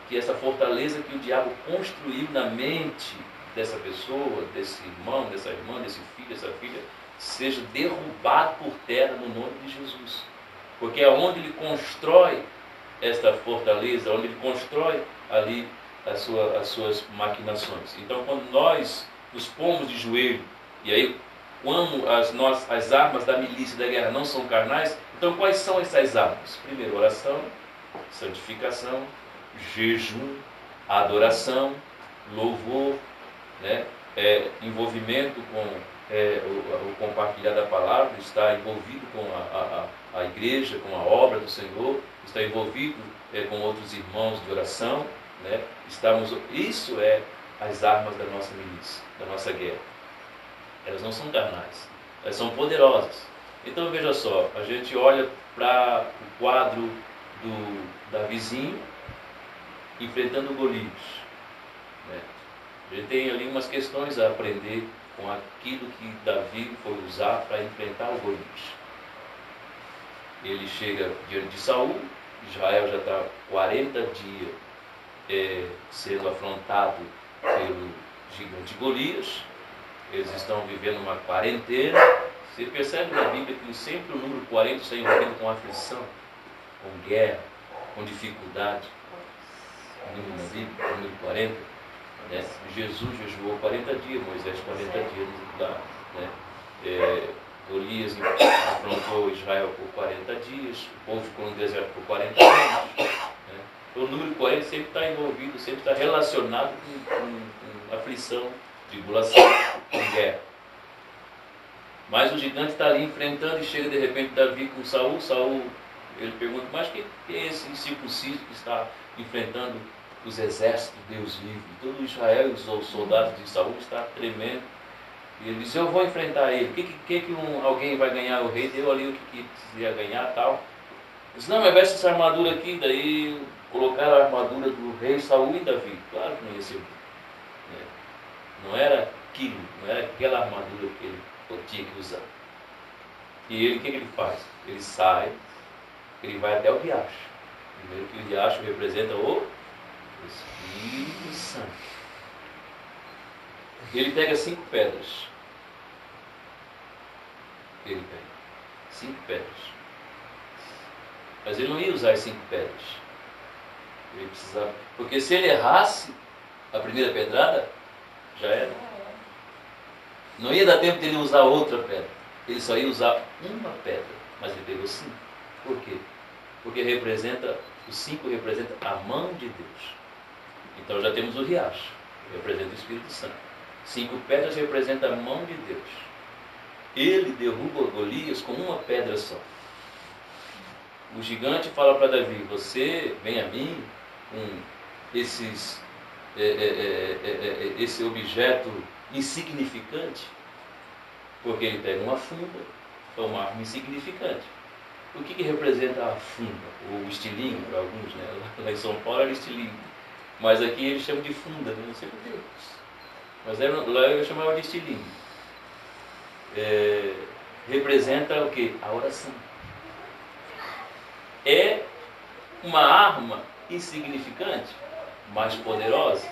que essa fortaleza que o diabo construiu na mente dessa pessoa, desse irmão, dessa irmã, desse filho, dessa filha, seja derrubado por terra no nome de Jesus. Porque é onde ele constrói esta fortaleza, onde ele constrói ali as suas maquinações. Então, quando nós nos pomos de joelho, e aí, quando as armas da milícia da guerra não são carnais, então quais são essas armas? Primeiro, oração, santificação, jejum, adoração, louvor, né? Envolvimento com o compartilhar da palavra, estar envolvido com a igreja, com a obra do Senhor, estar envolvido com outros irmãos de oração, né? Isso é as armas da nossa milícia, da nossa guerra. Elas não são carnais, elas são poderosas. Então veja só, a gente olha para o quadro do Davizinho enfrentando Golias, né? A gente tem ali umas questões a aprender com aquilo que Davi foi usar para enfrentar o Golias. Ele chega diante de Saul, Israel já está 40 dias sendo afrontado pelo gigante Golias, eles estão vivendo uma quarentena. Você percebe na Bíblia que sempre o número 40 está envolvido com aflição, com guerra, com dificuldade. O número na Bíblia, o número 40, né? Jesus jejuou 40 dias, Moisés 40 dias lá, né? Golias afrontou Israel por 40 dias, o povo ficou no deserto por 40 anos. Né? Então, o número 40 sempre está envolvido, sempre está relacionado com aflição, tribulação, com guerra. Mas o gigante está ali enfrentando e chega de repente Davi com Saul. Saul, ele pergunta: mas quem é esse incircunciso que está enfrentando os exércitos de Deus vivo? Todo Israel e os soldados de Saul estão tremendo. E ele diz: eu vou enfrentar ele. Alguém vai ganhar? O rei deu ali o que ia ganhar, tal. Ele disse: não, mas veste essa armadura aqui. Daí colocaram a armadura do rei Saul e Davi. Claro que não ia ser. Não era aquilo, não era aquela armadura que ele tinha que usar. E ele, o que ele faz? Ele sai, ele vai até o riacho. Primeiro que o riacho representa o Espírito Santo. Ele pega 5 pedras. Ele pega 5 pedras. Mas ele não ia usar as 5 pedras. Ele precisava. Porque se ele errasse a primeira pedrada, já era. Não ia dar tempo de ele usar outra pedra. Ele só ia usar uma pedra. Mas ele pegou 5. Por quê? Porque os 5 representam a mão de Deus. Então já temos o riacho, que representa o Espírito Santo. 5 pedras representam a mão de Deus. Ele derruba Golias com uma pedra só. O gigante fala para Davi: você vem a mim com esse objeto insignificante, porque ele pega uma funda, é uma arma insignificante. O que representa a funda? O estilingue para alguns, né? Lá em São Paulo era estilingue, mas aqui eles chamam de funda, né? Não sei porquê, mas lá eu chamava de estilingue. Representa o que? A oração. É uma arma insignificante, mas poderosa.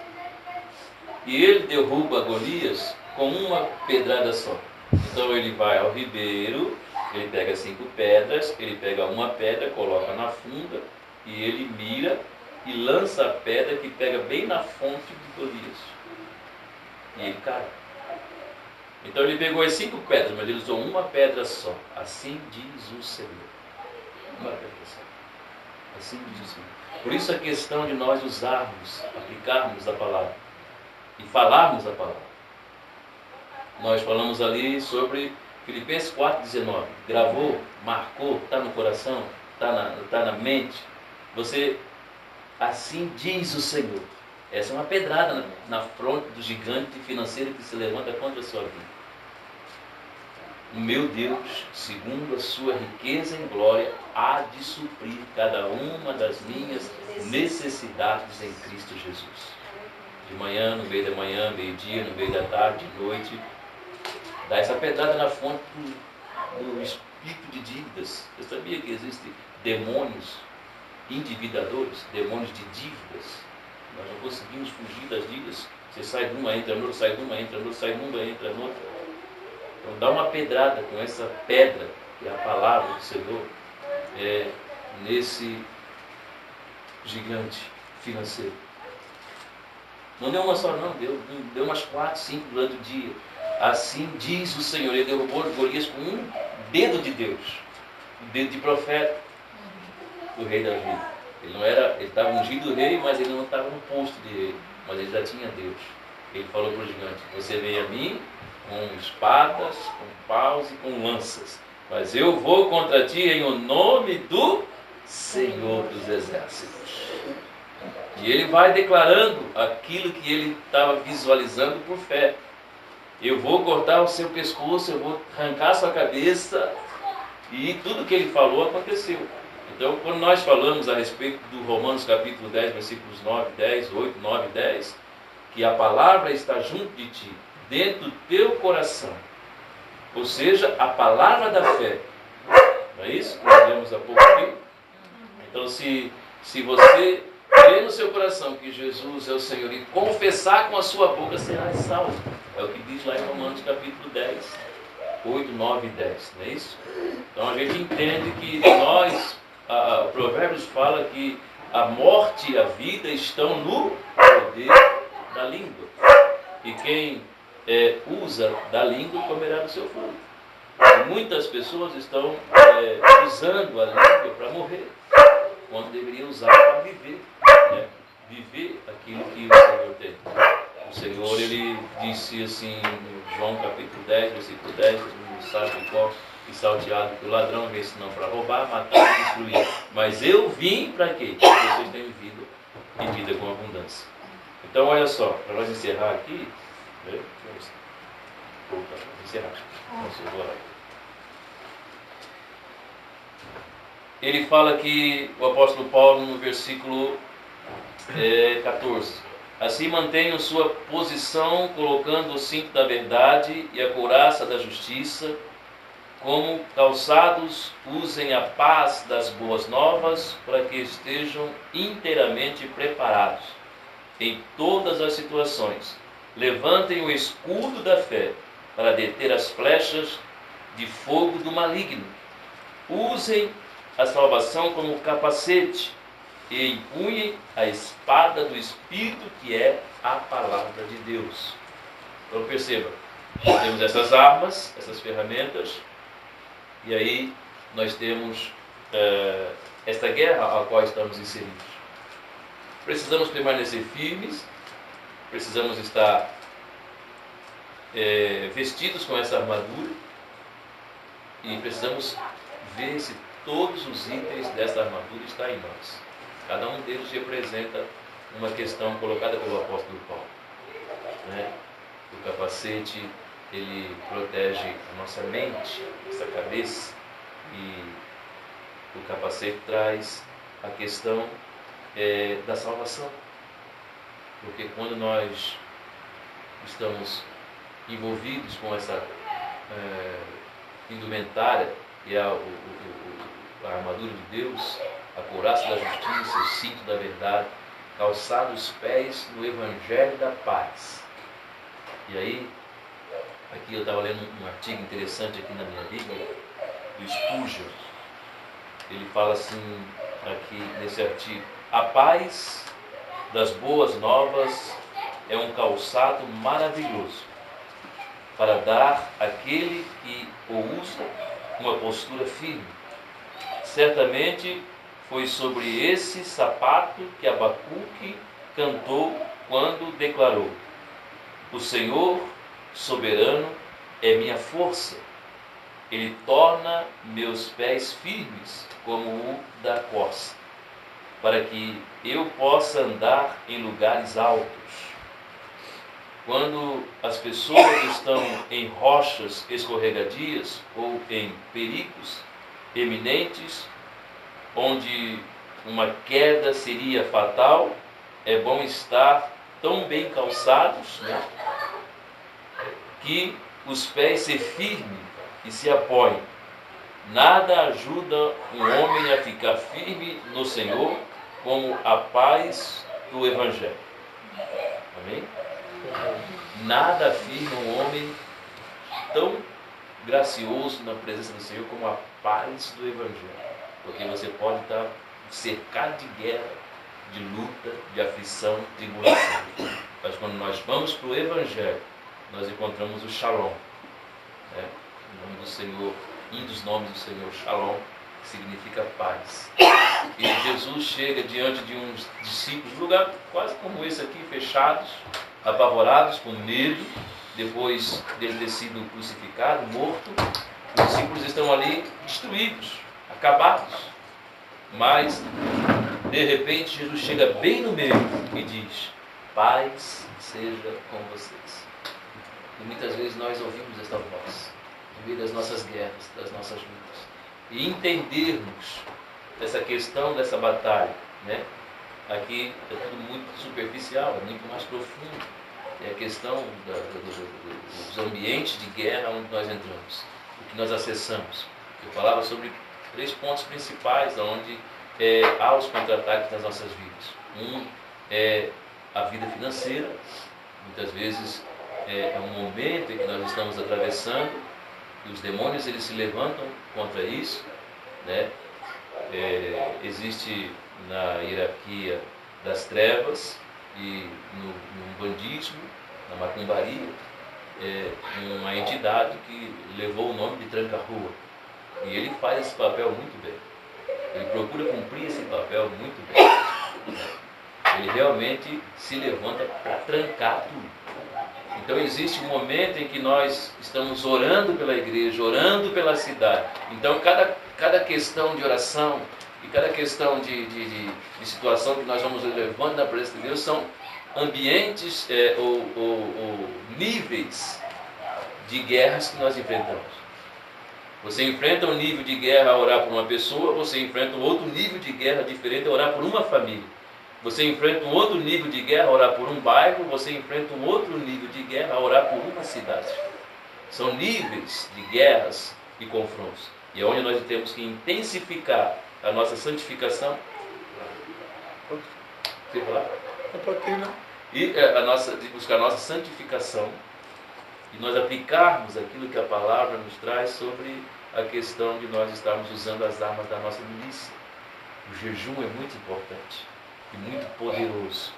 E ele derruba Golias com uma pedrada só. Então ele vai ao ribeiro, ele pega 5 pedras, ele pega uma pedra, coloca na funda, e ele mira e lança a pedra que pega bem na fonte de Golias. E ele cai. Então ele pegou as 5 pedras, mas ele usou uma pedra só. Assim diz o Senhor. Uma pedra só. Assim diz o Senhor. Por isso a questão de nós usarmos, aplicarmos a palavra e falarmos a palavra. Nós falamos ali sobre Filipenses 4,19. Gravou, marcou, está no coração. tá na mente, você, assim diz o Senhor. Essa é uma pedrada na fronte do gigante financeiro que se levanta contra a sua vida. O meu Deus, segundo a sua riqueza em glória, há de suprir cada uma das minhas necessidades em Cristo Jesus. De manhã, no meio da manhã, meio-dia, no meio da tarde, de noite. Dá essa pedrada na fonte do espírito de dívidas. Você sabia que existem demônios endividadores, demônios de dívidas? Nós não conseguimos fugir das dívidas. Você sai de uma, entra noutra, sai de uma, entra noutra, sai de uma, entra noutra. Então dá uma pedrada com essa pedra, que é a palavra do Senhor, nesse gigante financeiro. Não deu uma só não, deu umas 4, 5 durante o dia. Assim diz o Senhor. Ele derrubou Golias com um dedo de Deus, um dedo de profeta do rei Davi. Ele estava ungido rei, mas ele não estava no posto de rei, mas ele já tinha Deus. Ele falou para o gigante: você vem a mim com espadas, com paus e com lanças, mas eu vou contra ti em o nome do Senhor dos Exércitos. E ele vai declarando aquilo que ele estava visualizando por fé. Eu vou cortar o seu pescoço, eu vou arrancar a sua cabeça. E tudo que ele falou aconteceu. Então, quando nós falamos a respeito do Romanos capítulo 10, versículos 9, 10, 8, 9 e 10, que a palavra está junto de ti, dentro do teu coração, ou seja, a palavra da fé. Não é isso que nós lemos há pouco aqui? Então, se você crer no seu coração que Jesus é o Senhor e confessar com a sua boca, será salvo. É o que diz lá em Romanos capítulo 10, 8, 9 e 10. Não é isso? Então a gente entende que o Provérbios fala que a morte e a vida estão no poder da língua. E quem usa da língua comerá do seu fruto. E muitas pessoas estão usando a língua para morrer, quando deveriam usar para viver, né? Viver aquilo que o Senhor tem. O Senhor, ele disse assim em João capítulo 10, versículo 10, todo mundo sabe de qual e salteado que o ladrão vem senão para roubar, matar e destruir. Mas eu vim para quê? Que vocês tenham vida e vida com abundância. Então olha só, para nós encerrar aqui, né? Vamos encerrar. Ele fala que o apóstolo Paulo no versículo 14: assim mantenham sua posição, colocando o cinto da verdade e a couraça da justiça. Como calçados, usem a paz das boas novas, para que estejam inteiramente preparados em todas as situações. Levantem o escudo da fé para deter as flechas de fogo do maligno. Usem a salvação como capacete e empunhem a espada do Espírito, que é a palavra de Deus. Então perceba, nós temos essas armas, essas ferramentas, e aí nós temos esta guerra a qual estamos inseridos. Precisamos permanecer firmes, precisamos estar vestidos com essa armadura, e precisamos ver se todos os itens dessa armadura estão em nós. Cada um deles representa uma questão colocada pelo apóstolo Paulo, né? O capacete, ele protege a nossa mente, nossa cabeça, e o capacete traz a questão da salvação, porque quando nós estamos envolvidos com essa indumentária, que é a armadura de Deus, a couraça da justiça, o cinto da verdade, calçado os pés no evangelho da paz. E aí, aqui eu estava lendo um artigo interessante aqui na minha Bíblia, do Spurgeon. Ele fala assim, aqui nesse artigo: a paz das boas novas é um calçado maravilhoso para dar àquele que o usa uma postura firme. Certamente foi sobre esse sapato que Abacuque cantou quando declarou: o Senhor soberano é minha força, Ele torna meus pés firmes como o da corça, para que eu possa andar em lugares altos. Quando as pessoas estão em rochas escorregadias ou em perigos eminentes, onde uma queda seria fatal, é bom estar tão bem calçados, né, que os pés se firmem e se apoiem. Nada ajuda um homem a ficar firme no Senhor como a paz do Evangelho. Amém? Nada afirma um homem tão gracioso na presença do Senhor como a paz do Evangelho. Porque você pode estar cercado de guerra, de luta, de aflição, tribulação. Mas quando nós vamos para o Evangelho, nós encontramos o Shalom. Né? O nome do Senhor, um dos nomes do Senhor, Shalom, que significa paz. E Jesus chega diante de uns discípulos, lugar quase como esse aqui, fechados, apavorados, com medo, depois dele ter sido crucificado, morto. Os discípulos estão ali destruídos, acabados. Mas, de repente, Jesus chega bem no meio e diz: paz seja com vocês. E muitas vezes nós ouvimos esta voz, no meio das nossas guerras, das nossas lutas. E entendermos essa questão dessa batalha, né? Aqui é tudo muito superficial, é muito mais profundo. É a questão dos ambientes de guerra onde nós entramos, o que nós acessamos. Eu falava sobre 3 pontos principais onde há os contra-ataques nas nossas vidas. Um é a vida financeira. Muitas vezes é um momento em que nós estamos atravessando e os demônios eles se levantam contra isso, né? Existe na hierarquia das trevas e no bandismo, na macumbaria, uma entidade que levou o nome de tranca-rua. E ele faz esse papel muito bem. Ele procura cumprir esse papel muito bem. Ele realmente se levanta para trancar tudo. Então existe um momento em que nós estamos orando pela igreja, orando pela cidade. Então cada questão de oração e cada questão de situação que nós vamos levando na presença de Deus são ambientes ou níveis de guerras que nós enfrentamos. Você enfrenta um nível de guerra a orar por uma pessoa, você enfrenta um outro nível de guerra diferente a orar por uma família. Você enfrenta um outro nível de guerra a orar por um bairro, você enfrenta um outro nível de guerra a orar por uma cidade. São níveis de guerras e confrontos. E é onde nós temos que intensificar a nossa santificação. Você falar? E de buscar a nossa santificação e nós aplicarmos aquilo que a palavra nos traz sobre a questão de nós estarmos usando as armas da nossa milícia. O jejum é muito importante e muito poderoso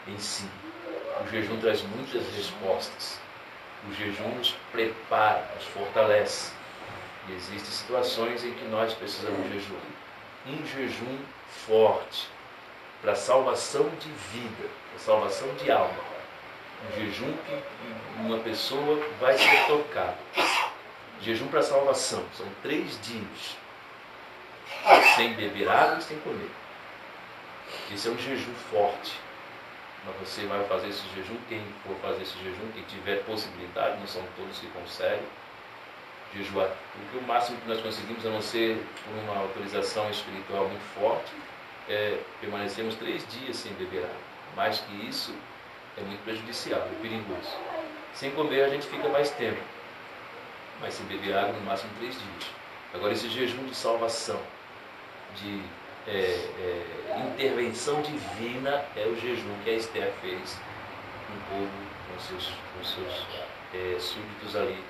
em si. O jejum traz muitas respostas. O jejum nos prepara, nos fortalece. E existem situações em que nós precisamos de jejum. Um jejum forte para a salvação de vida, para a salvação de alma. Um jejum que uma pessoa vai ser tocada. Jejum para salvação. São 3 dias. Sem beber água e sem comer. Esse é um jejum forte. Mas você vai fazer esse jejum, quem for fazer esse jejum, quem tiver possibilidade, não são todos que conseguem jejuar. Porque o máximo que nós conseguimos, a não ser por uma autorização espiritual muito forte, permanecemos 3 dias sem beber água. Mais que isso, é muito prejudicial, é perigoso. Sem comer a gente fica mais tempo, mas sem beber água no máximo 3 dias. Agora esse jejum de salvação, de intervenção divina, é o jejum que a Esther fez com o povo, com seus súditos ali,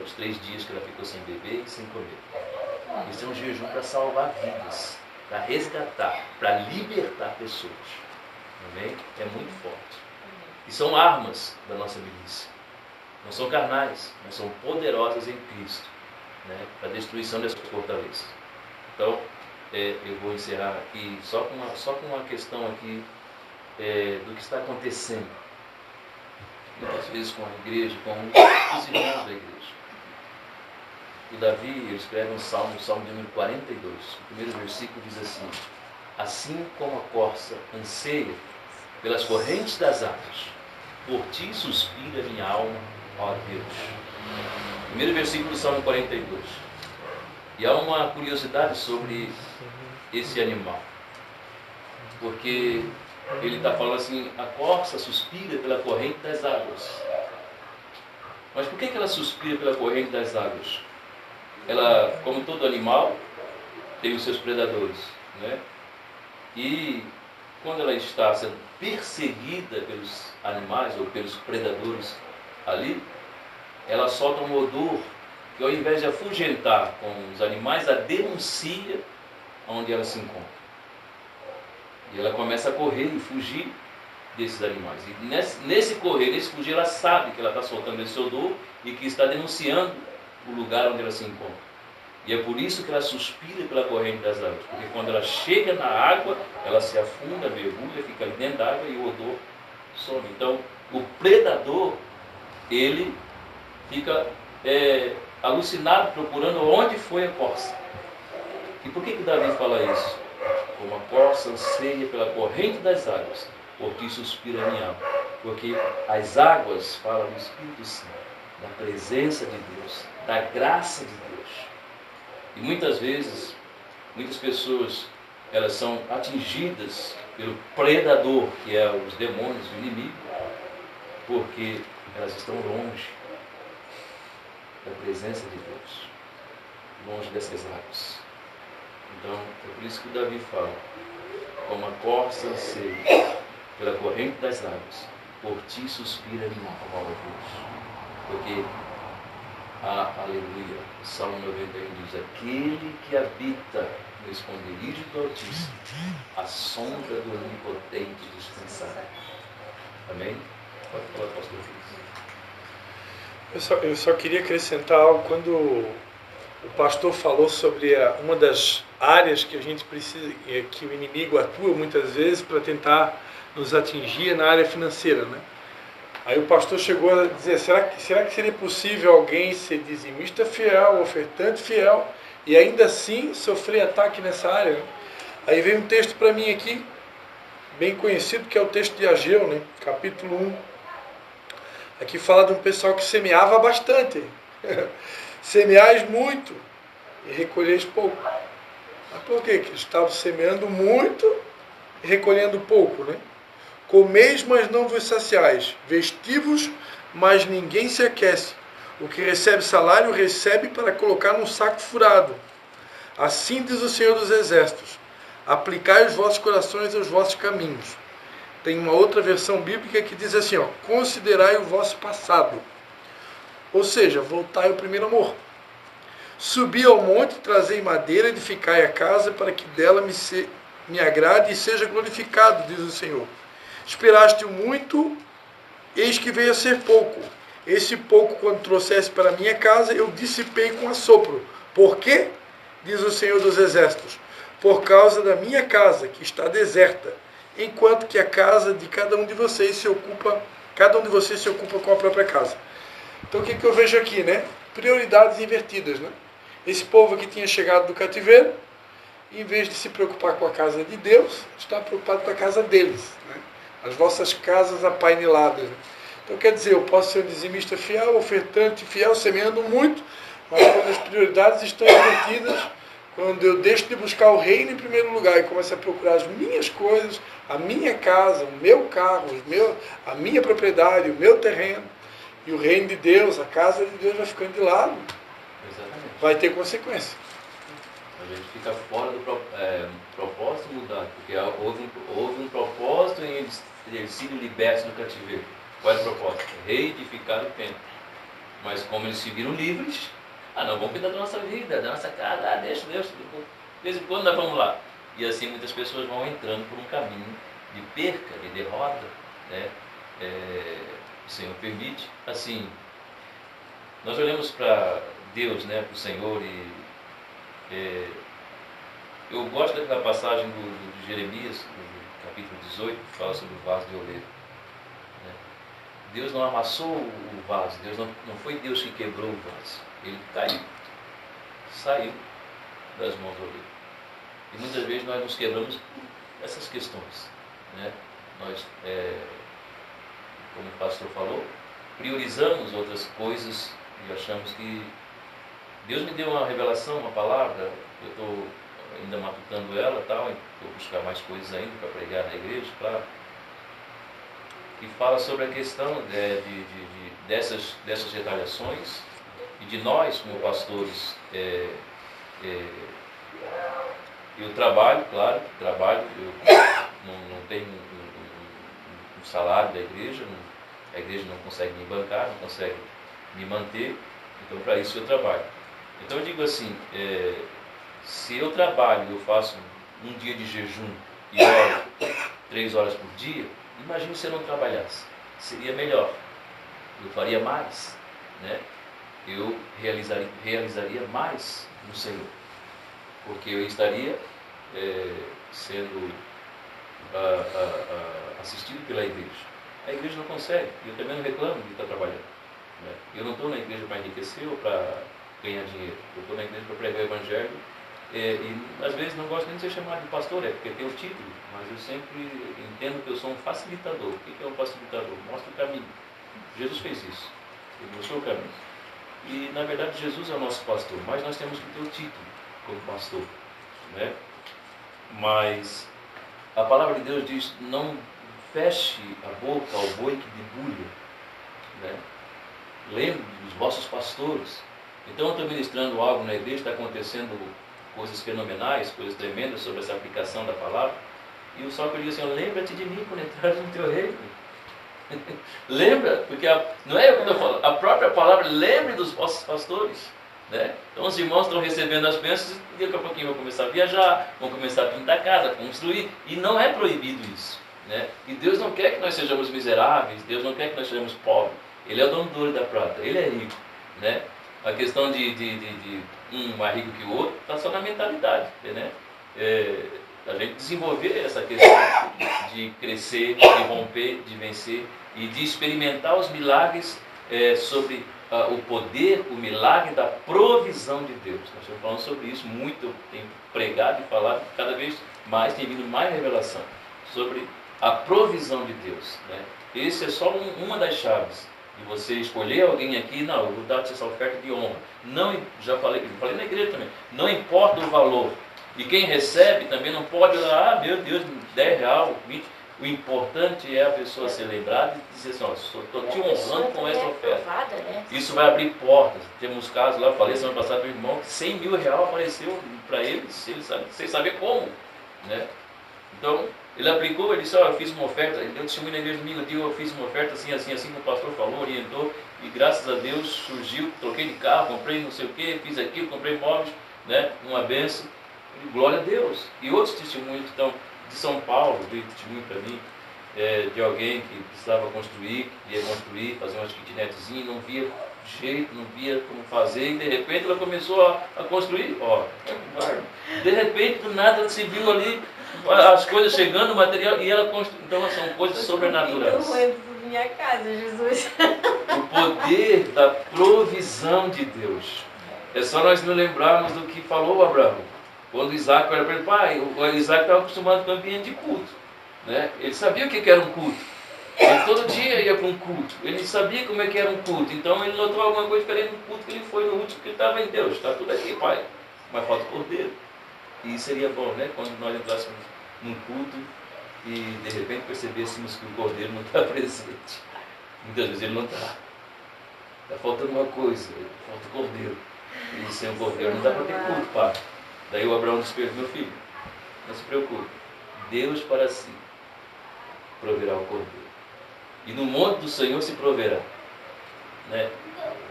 os 3 dias que ela ficou sem beber e sem comer. Esse é um jejum para salvar vidas, para resgatar, para libertar pessoas. Amém? É muito forte. E são armas da nossa milícia. Não são carnais, mas são poderosas em Cristo, né, para a destruição dessas fortalezas. Então, eu vou encerrar aqui só com uma questão aqui do que está acontecendo. Muitas vezes com a igreja, com os irmãos da igreja. o Davi ele escreve um salmo, o salmo de número 42. O primeiro versículo diz assim: assim como a corça anseia pelas correntes das águas, por ti suspira minha alma, ó Deus. Primeiro versículo do salmo 42. E há uma curiosidade sobre esse animal, porque ele está falando assim: a corça suspira pela corrente das águas. Mas por que ela suspira pela corrente das águas? Ela, como todo animal, tem os seus predadores, né? E quando ela está sendo perseguida pelos animais ou pelos predadores ali, ela solta um odor que, ao invés de afugentar com os animais, a denuncia onde ela se encontra. E ela começa a correr e fugir desses animais. E nesse correr, nesse fugir, ela sabe que ela está soltando esse odor e que está denunciando o lugar onde ela se encontra. E é por isso que ela suspira pela corrente das águas, porque quando ela chega na água, ela se afunda, mergulha, fica ali dentro da água e o odor some. Então, o predador, ele fica alucinado, procurando onde foi a corça. E por que Davi fala isso? Como a corça anseia pela corrente das águas, por ti suspira a minha alma. Porque as águas falam do Espírito Santo, da presença de Deus, da graça de Deus. E muitas vezes, muitas pessoas, elas são atingidas pelo predador, que é os demônios, o inimigo, porque elas estão longe da presença de Deus, longe dessas águas. Então, é por isso que Davi fala: como a corça anseia pela corrente das águas, por ti suspira minha alma, ó Deus. Porque, aleluia, o Salmo 91 diz: aquele que habita no esconderijo do Altíssimo, a sombra do Onipotente descansará. Amém? Pode falar, pastor Felipe. Eu só queria acrescentar algo. Quando o pastor falou sobre uma das áreas que a gente precisa, que o inimigo atua muitas vezes para tentar nos atingir, na área financeira, né? Aí o pastor chegou a dizer: será que seria possível alguém ser dizimista fiel, ofertante fiel, e ainda assim sofrer ataque nessa área? Aí veio um texto para mim aqui, bem conhecido, que é o texto de Ageu, né? Capítulo 1. Aqui fala de um pessoal que semeava bastante. Semeais muito e recolheis pouco. Mas por quê? Que eles estavam semeando muito e recolhendo pouco, né? Comeis, mas não vos saciais. Vestivos, mas ninguém se aquece. O que recebe salário, recebe para colocar num saco furado. Assim diz o Senhor dos Exércitos: aplicai os vossos corações aos vossos caminhos. Tem uma outra versão bíblica que diz assim, ó: considerai o vosso passado. Ou seja, voltai ao primeiro amor. Subi ao monte, trazei madeira, edificai a casa, para que dela me agrade e seja glorificado, diz o Senhor. Esperaste muito, eis que veio a ser pouco. Esse pouco, quando trouxesse para a minha casa, eu dissipei com assopro. Por quê? Diz o Senhor dos Exércitos: por causa da minha casa, que está deserta, enquanto que a casa de cada um de vocês se ocupa com a própria casa. Então o que eu vejo aqui, né? Prioridades invertidas, né? Esse povo que tinha chegado do cativeiro, em vez de se preocupar com a casa de Deus, está preocupado com a casa deles, né? As vossas casas apainiladas, né? Então quer dizer, eu posso ser um dizimista fiel, ofertante fiel, semeando muito, mas quando as prioridades estão invertidas, quando eu deixo de buscar o reino em primeiro lugar e começo a procurar as minhas coisas, a minha casa, o meu carro, a minha propriedade, o meu terreno, e o reino de Deus, a casa de Deus vai ficando de lado, Exatamente. vai ter consequência. A gente fica fora do propósito mudado, porque houve um propósito em eles terem sido libertos do cativeiro. Qual é o propósito? Reedificar o templo. Mas como eles se viram livres, não, vamos cuidar da nossa vida, da nossa casa, deixa, de vez em quando nós vamos lá. E assim muitas pessoas vão entrando por um caminho de perca, de derrota, né? O Senhor permite. Assim, nós olhamos para Deus, né, para o Senhor, e eu gosto daquela passagem de Jeremias, no capítulo 18, que fala sobre o vaso de oleiro. Né? Deus não amassou o vaso, não foi Deus que quebrou o vaso, ele caiu. saiu das mãos do oleiro. E muitas vezes nós nos quebramos essas questões, né? Nós, como o pastor falou, priorizamos outras coisas e achamos que Deus me deu uma revelação, uma palavra, eu estou ainda matutando ela, tal, vou buscar mais coisas ainda para pregar na igreja, claro, que fala sobre a questão dessas retaliações e de nós, como pastores. Eu trabalho, claro, eu não tenho um salário da igreja, a igreja não consegue me bancar, não consegue me manter, então para isso eu trabalho. Então eu digo assim, se eu trabalho, eu faço um dia de jejum e oro 3 horas por dia, imagine se eu não trabalhasse, seria melhor, eu faria mais, né? Eu realizaria mais no Senhor, porque eu estaria sendo assistido pela igreja. A igreja não consegue, e eu também não reclamo de estar trabalhando, né? Eu não estou na igreja para enriquecer ou para ganhar dinheiro, eu estou na igreja para pregar o Evangelho, e às vezes não gosto nem de ser chamado de pastor, porque tem o título, mas eu sempre entendo que eu sou um facilitador. O que é um facilitador? Mostra o caminho. Jesus fez isso, ele mostrou o caminho. E na verdade Jesus é o nosso pastor, mas nós temos que ter o título como pastor, né? Mas a palavra de Deus diz: não feche a boca ao boi que debulha, né? Lembre dos vossos pastores. Então eu estou ministrando algo na igreja, está acontecendo coisas fenomenais, coisas tremendas sobre essa aplicação da palavra, e o Sócrates diz assim: lembra-te de mim quando entrares no teu reino. Lembra, porque não é o que eu estou falando, a própria palavra, lembre dos vossos pastores, né? Então os irmãos estão recebendo as bênçãos e daqui a pouquinho vão começar a viajar, vão começar a pintar a casa, construir, e não é proibido isso, né? E Deus não quer que nós sejamos miseráveis, Deus não quer que nós sejamos pobres, Ele é o dono do ouro e da prata, Ele é rico, né? A questão de um mais rico que o outro está só na mentalidade, né? A gente desenvolver essa questão de crescer, de romper, de vencer e de experimentar os milagres sobre o poder, o milagre da provisão de Deus. Nós estamos falando sobre isso muito, eu tenho pregado e falado, cada vez mais tem vindo mais revelação sobre a provisão de Deus, né? Esse é só uma das chaves de você escolher alguém aqui. Não, eu vou dar essa oferta de honra. Não, já falei na igreja também, não importa o valor. E quem recebe também não pode olhar, meu Deus, 10 reais, 20. O importante é a pessoa ser lembrada e dizer assim: estou te honrando com essa oferta. Né? Isso vai abrir portas. Temos casos lá, eu falei semana passada para o irmão, que 100 mil reais apareceu para ele, sem saber como, né? Então, ele aplicou, ele disse: eu fiz uma oferta, ele deu testemunho na igreja domingo, eu fiz uma oferta assim, como o pastor falou, orientou, e graças a Deus surgiu, troquei de carro, comprei não sei o que, fiz aquilo, comprei móveis, né? Uma benção. Glória a Deus. E outros testemunhos que estão de São Paulo, veio testemunho para mim, de alguém que precisava construir, queria construir, fazer umas kitnetzinhas, não via jeito, não via como fazer, e de repente ela começou a construir. De repente, do nada, se viu ali as coisas chegando, o material, e ela construiu. Então são coisas sobrenaturais. Minha casa, Jesus. O poder da provisão de Deus. É só nós nos lembrarmos do que falou Abraão. Quando Isaac era para ele, pai, o Isaac estava acostumado com o ambiente de culto, né? Ele sabia o que era um culto. Ele todo dia ia para um culto. Ele sabia como é que era um culto. Então ele notou alguma coisa diferente no culto que ele foi no último, que ele estava em Deus. Está tudo aqui, pai. Mas falta o cordeiro. E seria bom, né? Quando nós entrássemos num culto e de repente percebêssemos que o cordeiro não está presente. Muitas vezes ele não está. Está faltando uma coisa, falta o cordeiro. E sem o cordeiro não dá para ter culto, pai. Daí o Abraão disse: meu filho, não se preocupe, Deus para si proverá o cordeiro. E no monte do Senhor se proverá, né?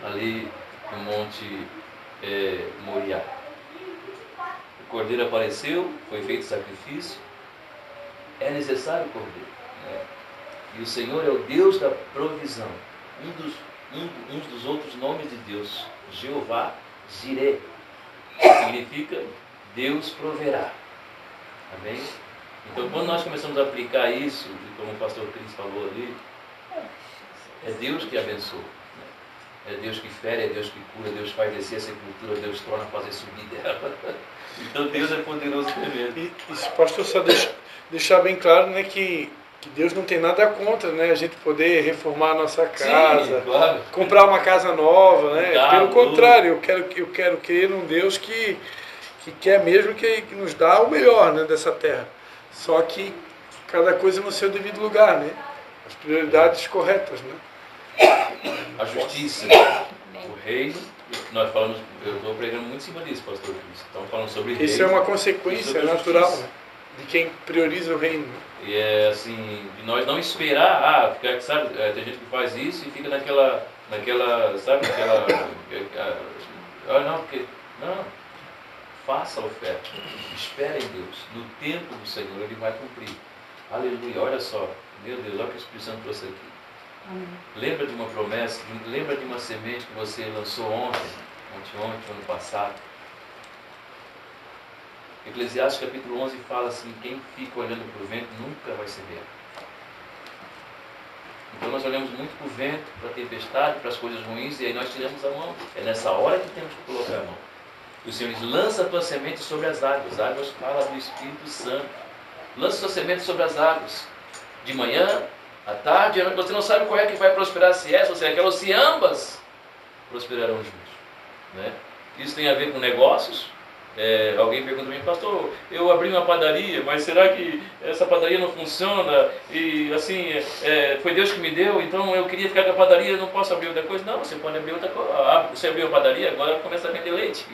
Ali no monte Moriá. O cordeiro apareceu, foi feito sacrifício, é necessário o cordeiro, né? E o Senhor é o Deus da provisão. Um dos outros nomes de Deus, Jeová Jireh, significa Deus proverá. Amém? Então, quando nós começamos a aplicar isso, e como o pastor Cris falou ali, é Deus que abençoa, né? É Deus que fere, é Deus que cura, Deus faz descer a sepultura, Deus torna a fazer subir dela. Então Deus é poderoso tremendo. E pastor, só deixar bem claro, né, que Deus não tem nada contra, né, a gente poder reformar a nossa casa, Sim, claro. comprar uma casa nova, né? Carro, Pelo contrário, eu quero crer num Deus que quer mesmo que nos dá o melhor, né, dessa terra. Só que cada coisa no seu devido lugar, né? As prioridades corretas, né? A justiça, o reino, nós falamos, eu estou pregando muito em cima disso, pastor Cristo. Estamos falando sobre reino. Isso é uma consequência sobre natural, justiça. né, de quem prioriza o reino. E é assim, de nós não esperar, ficar, sabe, tem gente que faz isso e fica naquela sabe, não, faça a oferta, espere em Deus, no tempo do Senhor Ele vai cumprir. Aleluia, olha só, meu Deus, olha o que o Espírito Santo trouxe aqui. Amém. Lembra de uma promessa, lembra de uma semente que você lançou ontem, ano passado. Eclesiastes capítulo 11 fala assim, quem fica olhando para o vento nunca vai semear. Então nós olhamos muito para o vento, para a tempestade, para as coisas ruins, e aí nós tiramos a mão. É nessa hora que temos que colocar a mão. E o Senhor diz, lança a tua semente sobre as águas fala do Espírito Santo. Lança a tua semente sobre as águas. De manhã, à tarde, à noite, você não sabe qual é que vai prosperar, se essa ou se é aquela, ou se ambas prosperarão juntos. Né? Isso tem a ver com negócios. Alguém pergunta para mim, pastor, eu abri uma padaria, mas será que essa padaria não funciona? E assim, foi Deus que me deu, então eu queria ficar com a padaria, não posso abrir outra coisa? Não, você pode abrir outra coisa. Você abriu a padaria, agora começa a vender leite.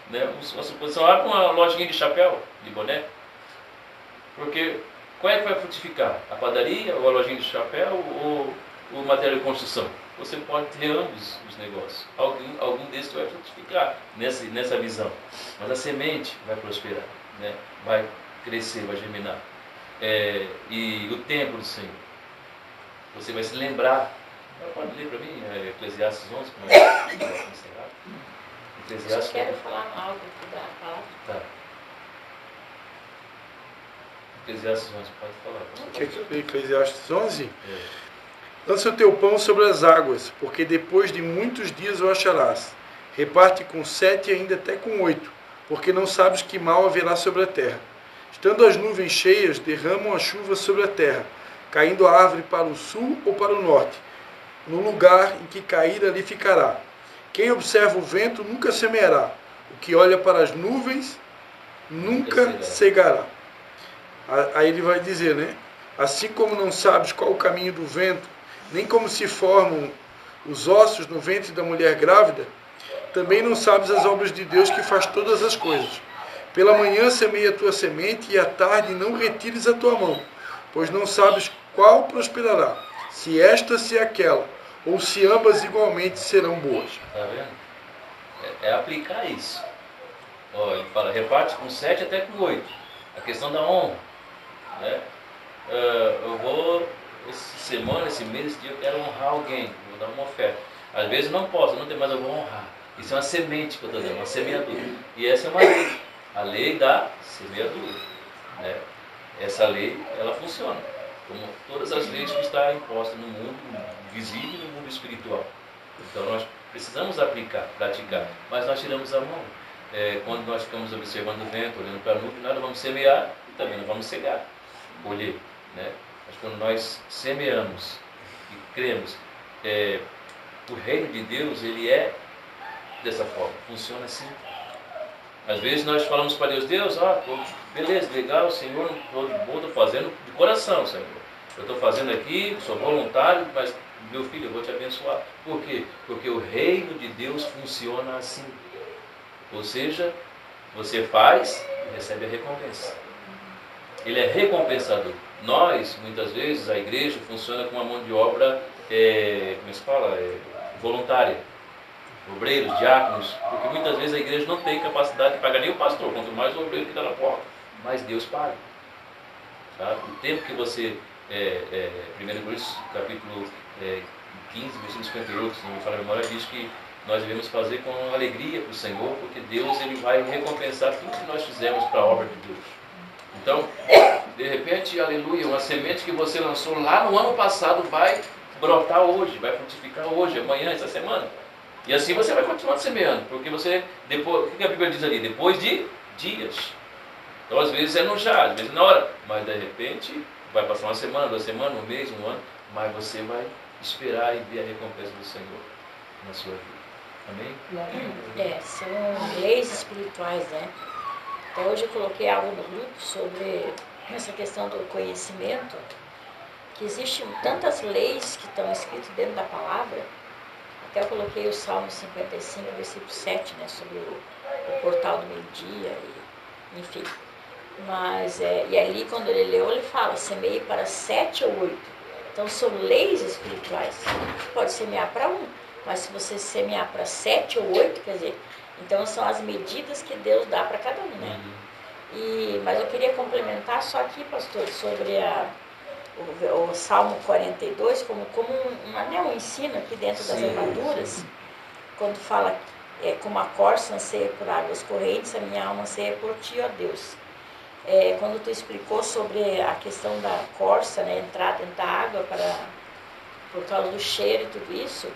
Né? Uma suposição, abre uma lojinha de chapéu, de boné. Porque qual é que vai frutificar? A padaria, ou a lojinha de chapéu, ou o material de construção? Você pode ter ambos os negócios. Algum desses vai frutificar nessa visão. Mas a semente vai prosperar, né? Vai crescer, vai germinar. E o tempo do Senhor. Você vai se lembrar. Pode ler para mim Eclesiastes 11? Como é? Eclesiastes. Eu quero falar algo da palavra. Tá. Eclesiastes 11, pode falar. Quer que eu leia Eclesiastes 11? Lança o teu pão sobre as águas, porque depois de muitos dias o acharás. Reparte com 7 e ainda até com 8, porque não sabes que mal haverá sobre a terra. Estando as nuvens cheias, derramam a chuva sobre a terra, caindo a árvore para o sul ou para o norte. No lugar em que cair, ali ficará. Quem observa o vento nunca semeará. O que olha para as nuvens nunca cegará. Aí ele vai dizer, né? Assim como não sabes qual o caminho do vento, nem como se formam os ossos no ventre da mulher grávida, também não sabes as obras de Deus que faz todas as coisas. Pela manhã semeia a tua semente e à tarde não retires a tua mão, pois não sabes qual prosperará, se esta, se aquela, ou se ambas igualmente serão boas. Está vendo? É aplicar isso. Ele fala, reparte com 7 até com 8. A questão da honra. Né? Eu vou, essa semana, esse mês, esse dia, eu quero honrar alguém, vou dar uma oferta. Às vezes não posso, não tem, mas eu vou honrar. Isso é uma semente que eu estou dando, uma semeadura. E essa é uma lei, a lei da semeadura. Né? Essa lei, ela funciona, como todas as leis que estão impostas no mundo visível e no mundo espiritual. Então nós precisamos aplicar, praticar, mas nós tiramos a mão. Quando nós ficamos observando o vento, olhando para a nuvem, nós não vamos semear e também não vamos cegar, colher. Né? Mas quando nós semeamos e cremos, o reino de Deus, ele é dessa forma, funciona assim. Às vezes nós falamos para Deus, beleza, legal, Senhor, estou fazendo de coração, Senhor. Eu estou fazendo aqui, sou voluntário, mas meu filho, eu vou te abençoar. Por quê? Porque o reino de Deus funciona assim. Ou seja, você faz e recebe a recompensa. Ele é recompensador. Nós, muitas vezes, a igreja funciona com uma mão de obra, como se fala, voluntária. Obreiros, diáconos, porque muitas vezes a igreja não tem capacidade de pagar nem o pastor, quanto mais o obreiro que está na porta. Mas Deus paga. Tá? O tempo que você, 1 Coríntios capítulo 15, versículo 58, se não me falha a memória, diz que nós devemos fazer com alegria para o Senhor, porque Deus ele vai recompensar tudo que nós fizemos para a obra de Deus. Então, de repente, aleluia, uma semente que você lançou lá no ano passado vai brotar hoje, vai frutificar hoje, amanhã, essa semana. E assim você vai continuar semeando, porque você, depois, o que a Bíblia diz ali? Depois de dias. Então às vezes é no já, às vezes na hora, mas de repente vai passar uma semana, 2 semanas, um mês, um ano, mas você vai esperar e ver a recompensa do Senhor na sua vida. Amém? São leis espirituais, né? Até hoje eu coloquei algo no grupo sobre essa questão do conhecimento, que existem tantas leis que estão escritas dentro da palavra. Até eu coloquei o Salmo 55, versículo 7, né, sobre o portal do meio-dia, enfim. Mas, e ali quando ele leu, ele fala, semeie para 7 ou 8. Então são leis espirituais. Você pode semear para 1, mas se você semear para 7 ou 8, quer dizer, então são as medidas que Deus dá para cada um, né? Mas eu queria complementar só aqui, pastor, sobre o Salmo 42, como um ensino aqui dentro das armaduras, quando fala, como a corça anseia por águas correntes, a minha alma anseia por ti, ó Deus. Quando tu explicou sobre a questão da corça, né, entrar dentro da água por causa do cheiro e tudo isso,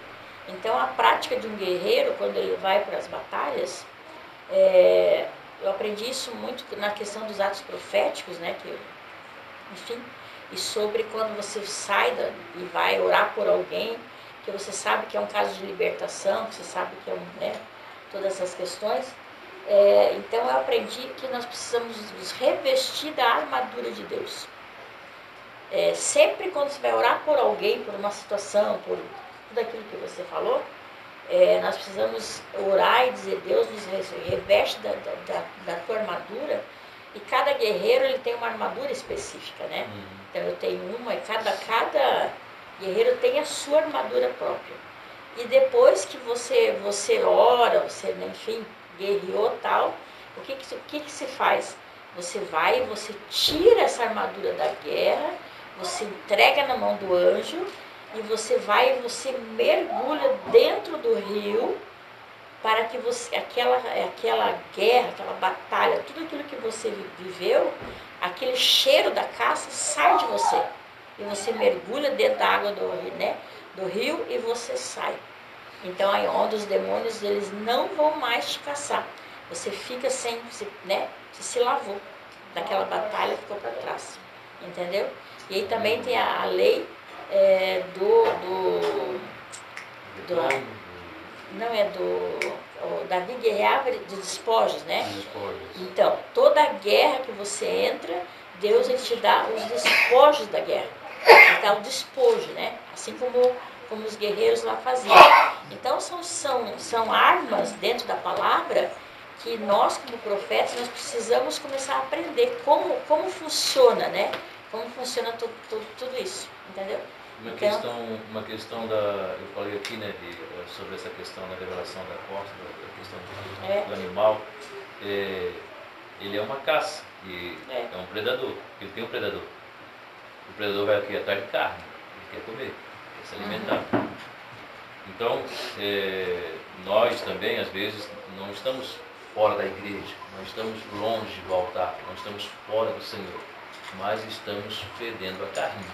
então a prática de um guerreiro, quando ele vai para as batalhas, eu aprendi isso muito na questão dos atos proféticos, né, enfim, e sobre quando você sai e vai orar por alguém, que você sabe que é um caso de libertação, que você sabe que é todas essas questões. Então eu aprendi que nós precisamos nos revestir da armadura de Deus. Sempre quando você vai orar por alguém, por uma situação, por tudo aquilo que você falou, nós precisamos orar e dizer, Deus nos reveste da tua armadura, e cada guerreiro ele tem uma armadura específica, né? Então eu tenho uma, e cada guerreiro tem a sua armadura própria. E depois que você ora, você, enfim, guerreou tal, o que se faz? Você vai e você tira essa armadura da guerra, você entrega na mão do anjo, e você vai e você mergulha dentro do rio, para que aquela guerra, aquela batalha, tudo aquilo que você viveu, aquele cheiro da caça sai de você. E você mergulha dentro da água do rio e você sai. Então aí onde os demônios eles não vão mais te caçar. Você fica sem, né? Você se lavou daquela batalha, ficou para trás. Entendeu? E aí também tem a lei Davi guerreava de despojos, né? Então, toda guerra que você entra, Deus ele te dá os despojos da guerra. Ele dá o despojo, né? Assim como os guerreiros lá faziam. Então, são armas dentro da palavra que nós, como profetas, nós precisamos começar a aprender como funciona, né? Como funciona tudo isso, entendeu? Uma questão eu falei aqui, né, sobre essa questão da revelação da costa, da questão do animal. Ele é uma caça, é um predador, ele tem um predador. O predador vai aqui atrás de carne, ele quer comer, quer se alimentar. Então, nós também, às vezes, não estamos fora da igreja, nós estamos longe do altar, nós estamos fora do Senhor, mas estamos fedendo a carne.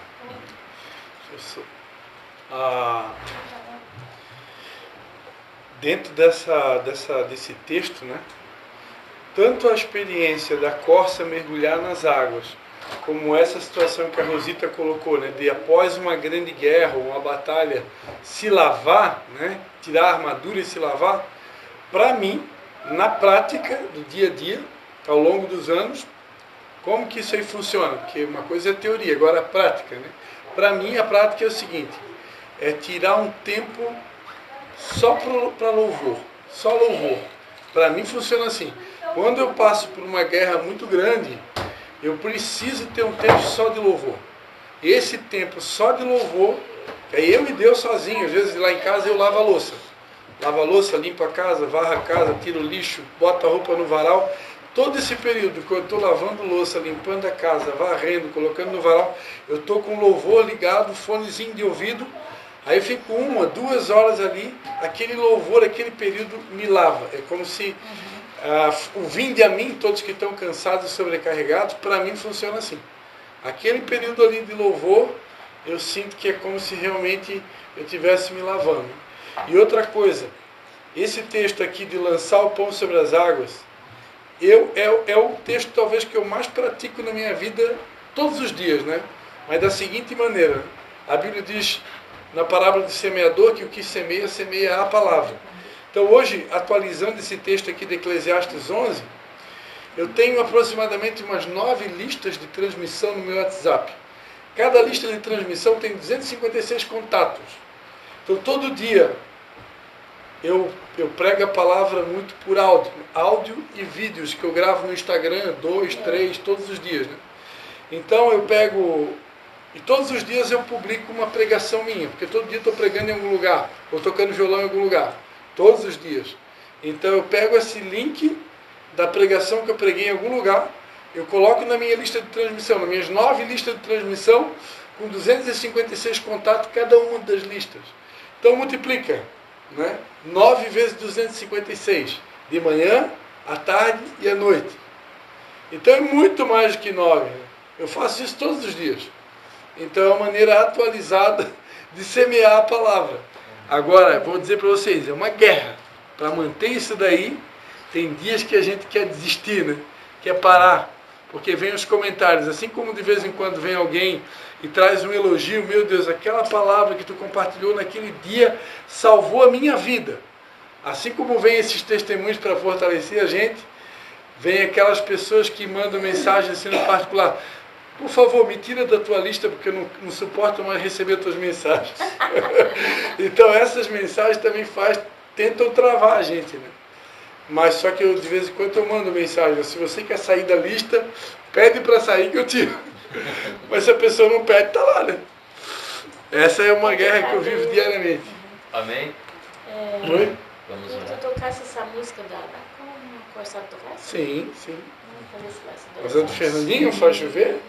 Dentro desse texto, né, tanto a experiência da corça mergulhar nas águas, como essa situação que a Rosita colocou, né, de após uma grande guerra, uma batalha, se lavar, né, tirar a armadura e se lavar, para mim, na prática do dia a dia, ao longo dos anos, como que isso aí funciona? Porque uma coisa é teoria, agora a prática, né? Para mim, a prática é o seguinte, é tirar um tempo só para louvor, só louvor. Para mim funciona assim, quando eu passo por uma guerra muito grande, eu preciso ter um tempo só de louvor. Esse tempo só de louvor, que aí eu e Deus sozinho, às vezes lá em casa eu lavo a louça. Lavo a louça, limpo a casa, varro a casa, tiro o lixo, boto a roupa no varal. Todo esse período que eu estou lavando louça, limpando a casa, varrendo, colocando no varal, eu estou com o louvor ligado, fonezinho de ouvido, aí eu fico 1, 2 horas ali, aquele louvor, aquele período me lava. É como se o vinde a mim, todos que estão cansados e sobrecarregados, para mim funciona assim. Aquele período ali de louvor, eu sinto que é como se realmente eu estivesse me lavando. E outra coisa, esse texto aqui de lançar o pão sobre as águas, é o texto talvez que eu mais pratico na minha vida todos os dias, né? Mas da seguinte maneira, a Bíblia diz na parábola do semeador que o que semeia, semeia a palavra. Então hoje, atualizando esse texto aqui de Eclesiastes 11, eu tenho aproximadamente umas 9 listas de transmissão no meu WhatsApp. Cada lista de transmissão tem 256 contatos. Então todo dia eu prego a palavra muito por áudio e vídeos que eu gravo no Instagram, 2, 3, todos os dias, né? Então eu pego, e todos os dias eu publico uma pregação minha, porque todo dia estou pregando em algum lugar, ou tocando violão em algum lugar, todos os dias. Então eu pego esse link da pregação que eu preguei em algum lugar, eu coloco na minha lista de transmissão, nas minhas 9 listas de transmissão, com 256 contatos cada uma das listas. Então multiplica, né? 9 vezes 256, de manhã, à tarde e à noite. Então é muito mais do que 9. Eu faço isso todos os dias. Então é uma maneira atualizada de semear a palavra. Agora, vou dizer para vocês, é uma guerra. Para manter isso daí, tem dias que a gente quer desistir, né? Quer parar. Porque vem os comentários, assim como de vez em quando vem alguém e traz um elogio, meu Deus, aquela palavra que tu compartilhou naquele dia salvou a minha vida. Assim como vem esses testemunhos para fortalecer a gente, vem aquelas pessoas que mandam mensagem assim no particular, por favor, me tira da tua lista porque eu não suporto mais receber tuas mensagens. Então essas mensagens também tentam travar a gente, né? Mas só que eu, de vez em quando eu mando mensagem, se você quer sair da lista, pede para sair que eu tiro. Mas se a pessoa não pede, tá lá, né? Essa é uma guerra que eu vivo diariamente. Amém? Oi? Vamos Se orar. tu tocasse essa música como o Corsado tocasse? Sim, sim. Vamos fazer esse lance dois Mas a do anos. Fernandinho faz chover?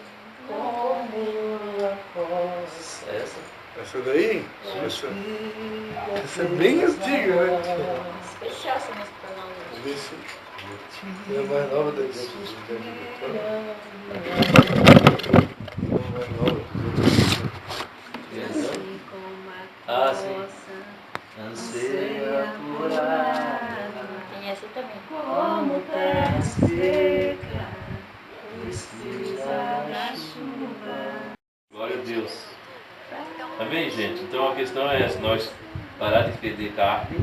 Essa daí? Essa é bem antiga, né? Especial essa música para nós. Vamos ver se é mais nova da gente. É mais nova. Ah, sim. Anseia por água, Tem essa também. Como terra seca, precisa da chuva. glória a Deus. Amém, gente? Então a questão é essa, nós parar de feder carne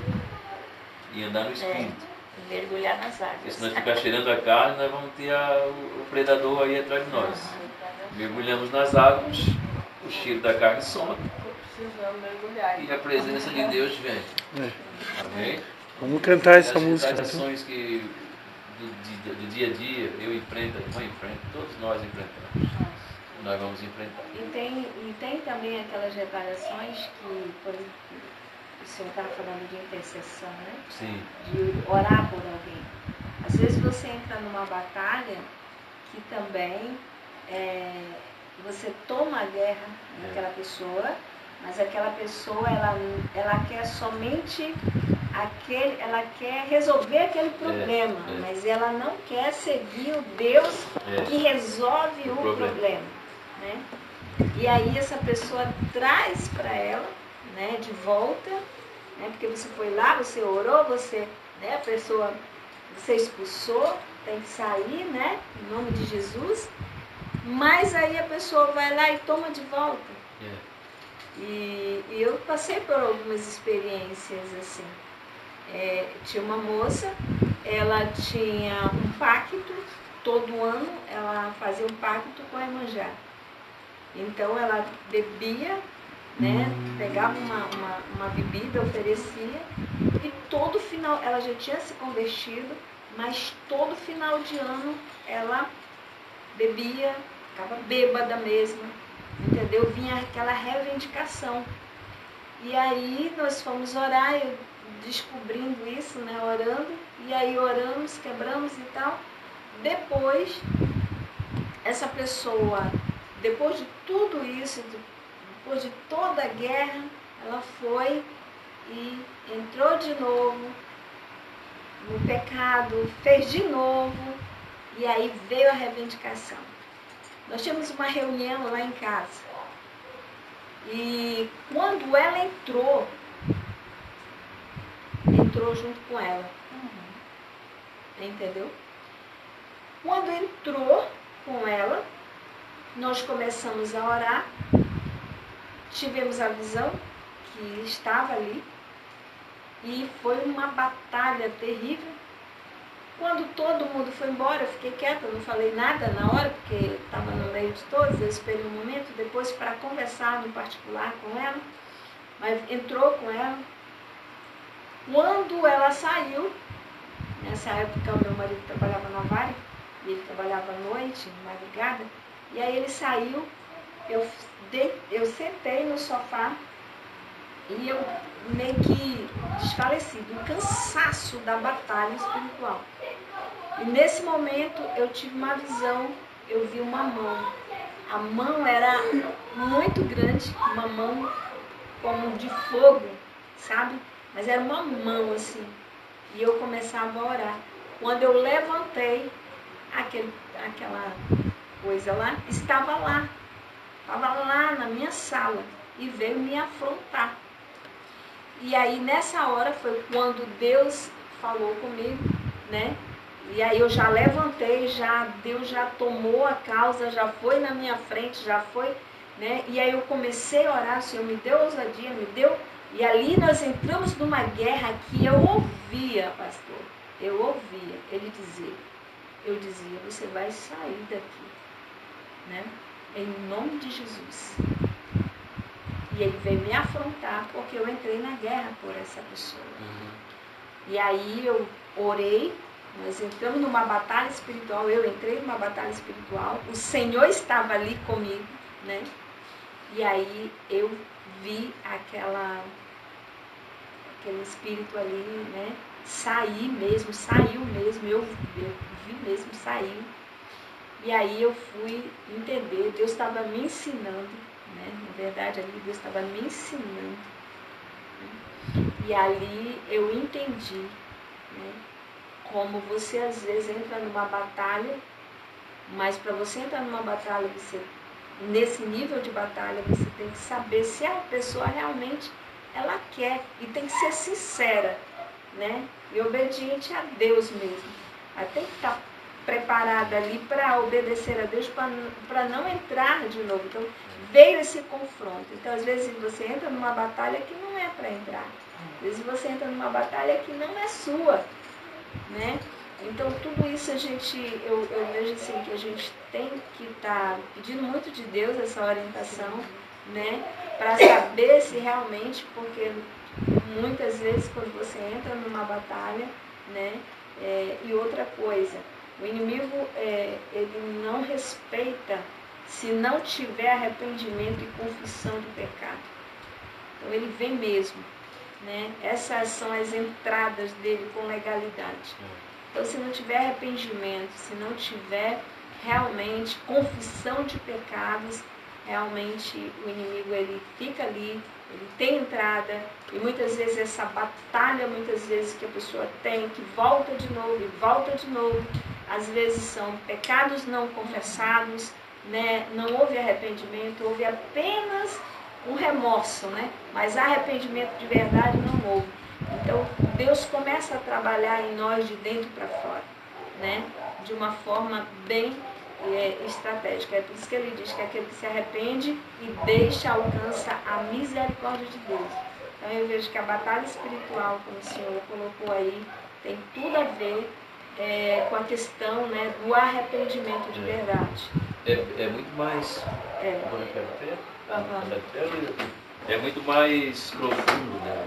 e andar no Espírito. Mergulhar nas Porque águas. se nós ficar cheirando a carne, nós vamos ter o predador aí atrás de nós. Mergulhamos nas águas, o cheiro da carne some Precisamos mergulhar. e a presença de Deus vem. Amém? Vamos cantar essa As música. tentações que do dia a dia eu enfrento, a irmã enfrenta, todos nós enfrentamos. Nós vamos enfrentar. E tem também aquelas reparações que, por exemplo, o senhor estava falando de intercessão, né? Sim. De orar por alguém. Às vezes você entra numa batalha que também você toma a guerra daquela pessoa, mas aquela pessoa ela quer somente ela quer resolver aquele problema, mas ela não quer seguir o Deus que resolve o problema, né? E aí essa pessoa traz para ela, né, de volta, né, porque você foi lá, você orou, né, a pessoa, você expulsou, tem que sair, né, em nome de Jesus, mas aí a pessoa vai lá e toma de volta. E eu passei por algumas experiências assim. Tinha uma moça, ela tinha um pacto, todo ano ela fazia um pacto com a Iemanjá. Então ela bebia, né, pegava uma bebida, oferecia, e todo final, ela já tinha se convertido, mas todo final de ano ela bebia, ficava bêbada mesmo, entendeu? Vinha aquela reivindicação. E aí nós fomos orar, eu descobrindo isso, né, orando, e aí oramos, quebramos e tal. Depois, essa pessoa, depois de tudo isso, depois de toda a guerra, ela foi e entrou de novo no pecado, fez de novo, e aí veio a reivindicação. Nós tínhamos uma reunião lá em casa. E quando ela entrou junto com ela. Entendeu? Quando entrou com ela, nós começamos a orar, tivemos a visão que estava ali, e foi uma batalha terrível. Quando todo mundo foi embora, eu fiquei quieta, não falei nada na hora, porque estava no meio de todos, eu esperei um momento depois para conversar no particular com ela, mas entrou com ela. Quando ela saiu, nessa época o meu marido trabalhava na Vale, e ele trabalhava à noite, madrugada, e aí ele saiu, eu sentei no sofá, e eu meio que desfaleci, do cansaço da batalha espiritual. E nesse momento eu tive uma visão, eu vi uma mão. A mão era muito grande, uma mão como de fogo, sabe? Mas era uma mão assim. E eu começava a orar. Quando eu levantei, aquela coisa lá, estava lá na minha sala e veio me afrontar. E aí nessa hora foi quando Deus falou comigo, né? E aí eu já levantei, Deus já tomou a causa, já foi na minha frente, já foi, né? E aí eu comecei a orar, o Senhor me deu ousadia, me deu. E ali nós entramos numa guerra que eu ouvia, pastor, eu ouvia ele dizer, eu dizia, você vai sair daqui, né? Em nome de Jesus. E ele veio me afrontar porque eu entrei na guerra por essa pessoa. E aí eu orei, nós entramos numa batalha espiritual, eu entrei numa batalha espiritual, o Senhor estava ali comigo, né? E aí eu vi aquele espírito ali, né? Saiu mesmo, eu vi mesmo, saiu. E aí eu fui entender, Deus estava me ensinando, né? Na verdade, ali Deus estava me ensinando. E ali eu entendi, né? Como você às vezes entra numa batalha, mas para você entrar numa batalha, nesse nível de batalha, você tem que saber se a pessoa realmente ela quer, e tem que ser sincera, né? E obediente a Deus mesmo. Ela tem que estar preparada ali para obedecer a Deus, para não entrar de novo. Então, veio esse confronto. Então, às vezes, você entra numa batalha que não é para entrar. Às vezes, você entra numa batalha que não é sua, né? Então, tudo isso eu vejo assim, que a gente tem que estar pedindo muito de Deus essa orientação, né? Para saber se realmente, porque muitas vezes quando você entra numa batalha, né? E outra coisa, o inimigo, ele não respeita se não tiver arrependimento e confissão do pecado. Então ele vem mesmo, né? Essas são as entradas dele com legalidade. Então se não tiver arrependimento, se não tiver realmente confissão de pecados, realmente o inimigo ele fica ali, ele tem entrada, e muitas vezes essa batalha, que a pessoa tem, que volta de novo, às vezes são pecados não confessados, né? Não houve arrependimento, houve apenas um remorso, né? Mas arrependimento de verdade não houve. Então Deus começa a trabalhar em nós de dentro para fora, né? De uma forma bem estratégica. É por isso que ele diz que aquele que se arrepende e deixa, alcança a misericórdia de Deus. Então eu vejo que a batalha espiritual, como o Senhor colocou aí, tem tudo a ver com a questão, né, do arrependimento de verdade. É muito mais... É muito mais profundo, né?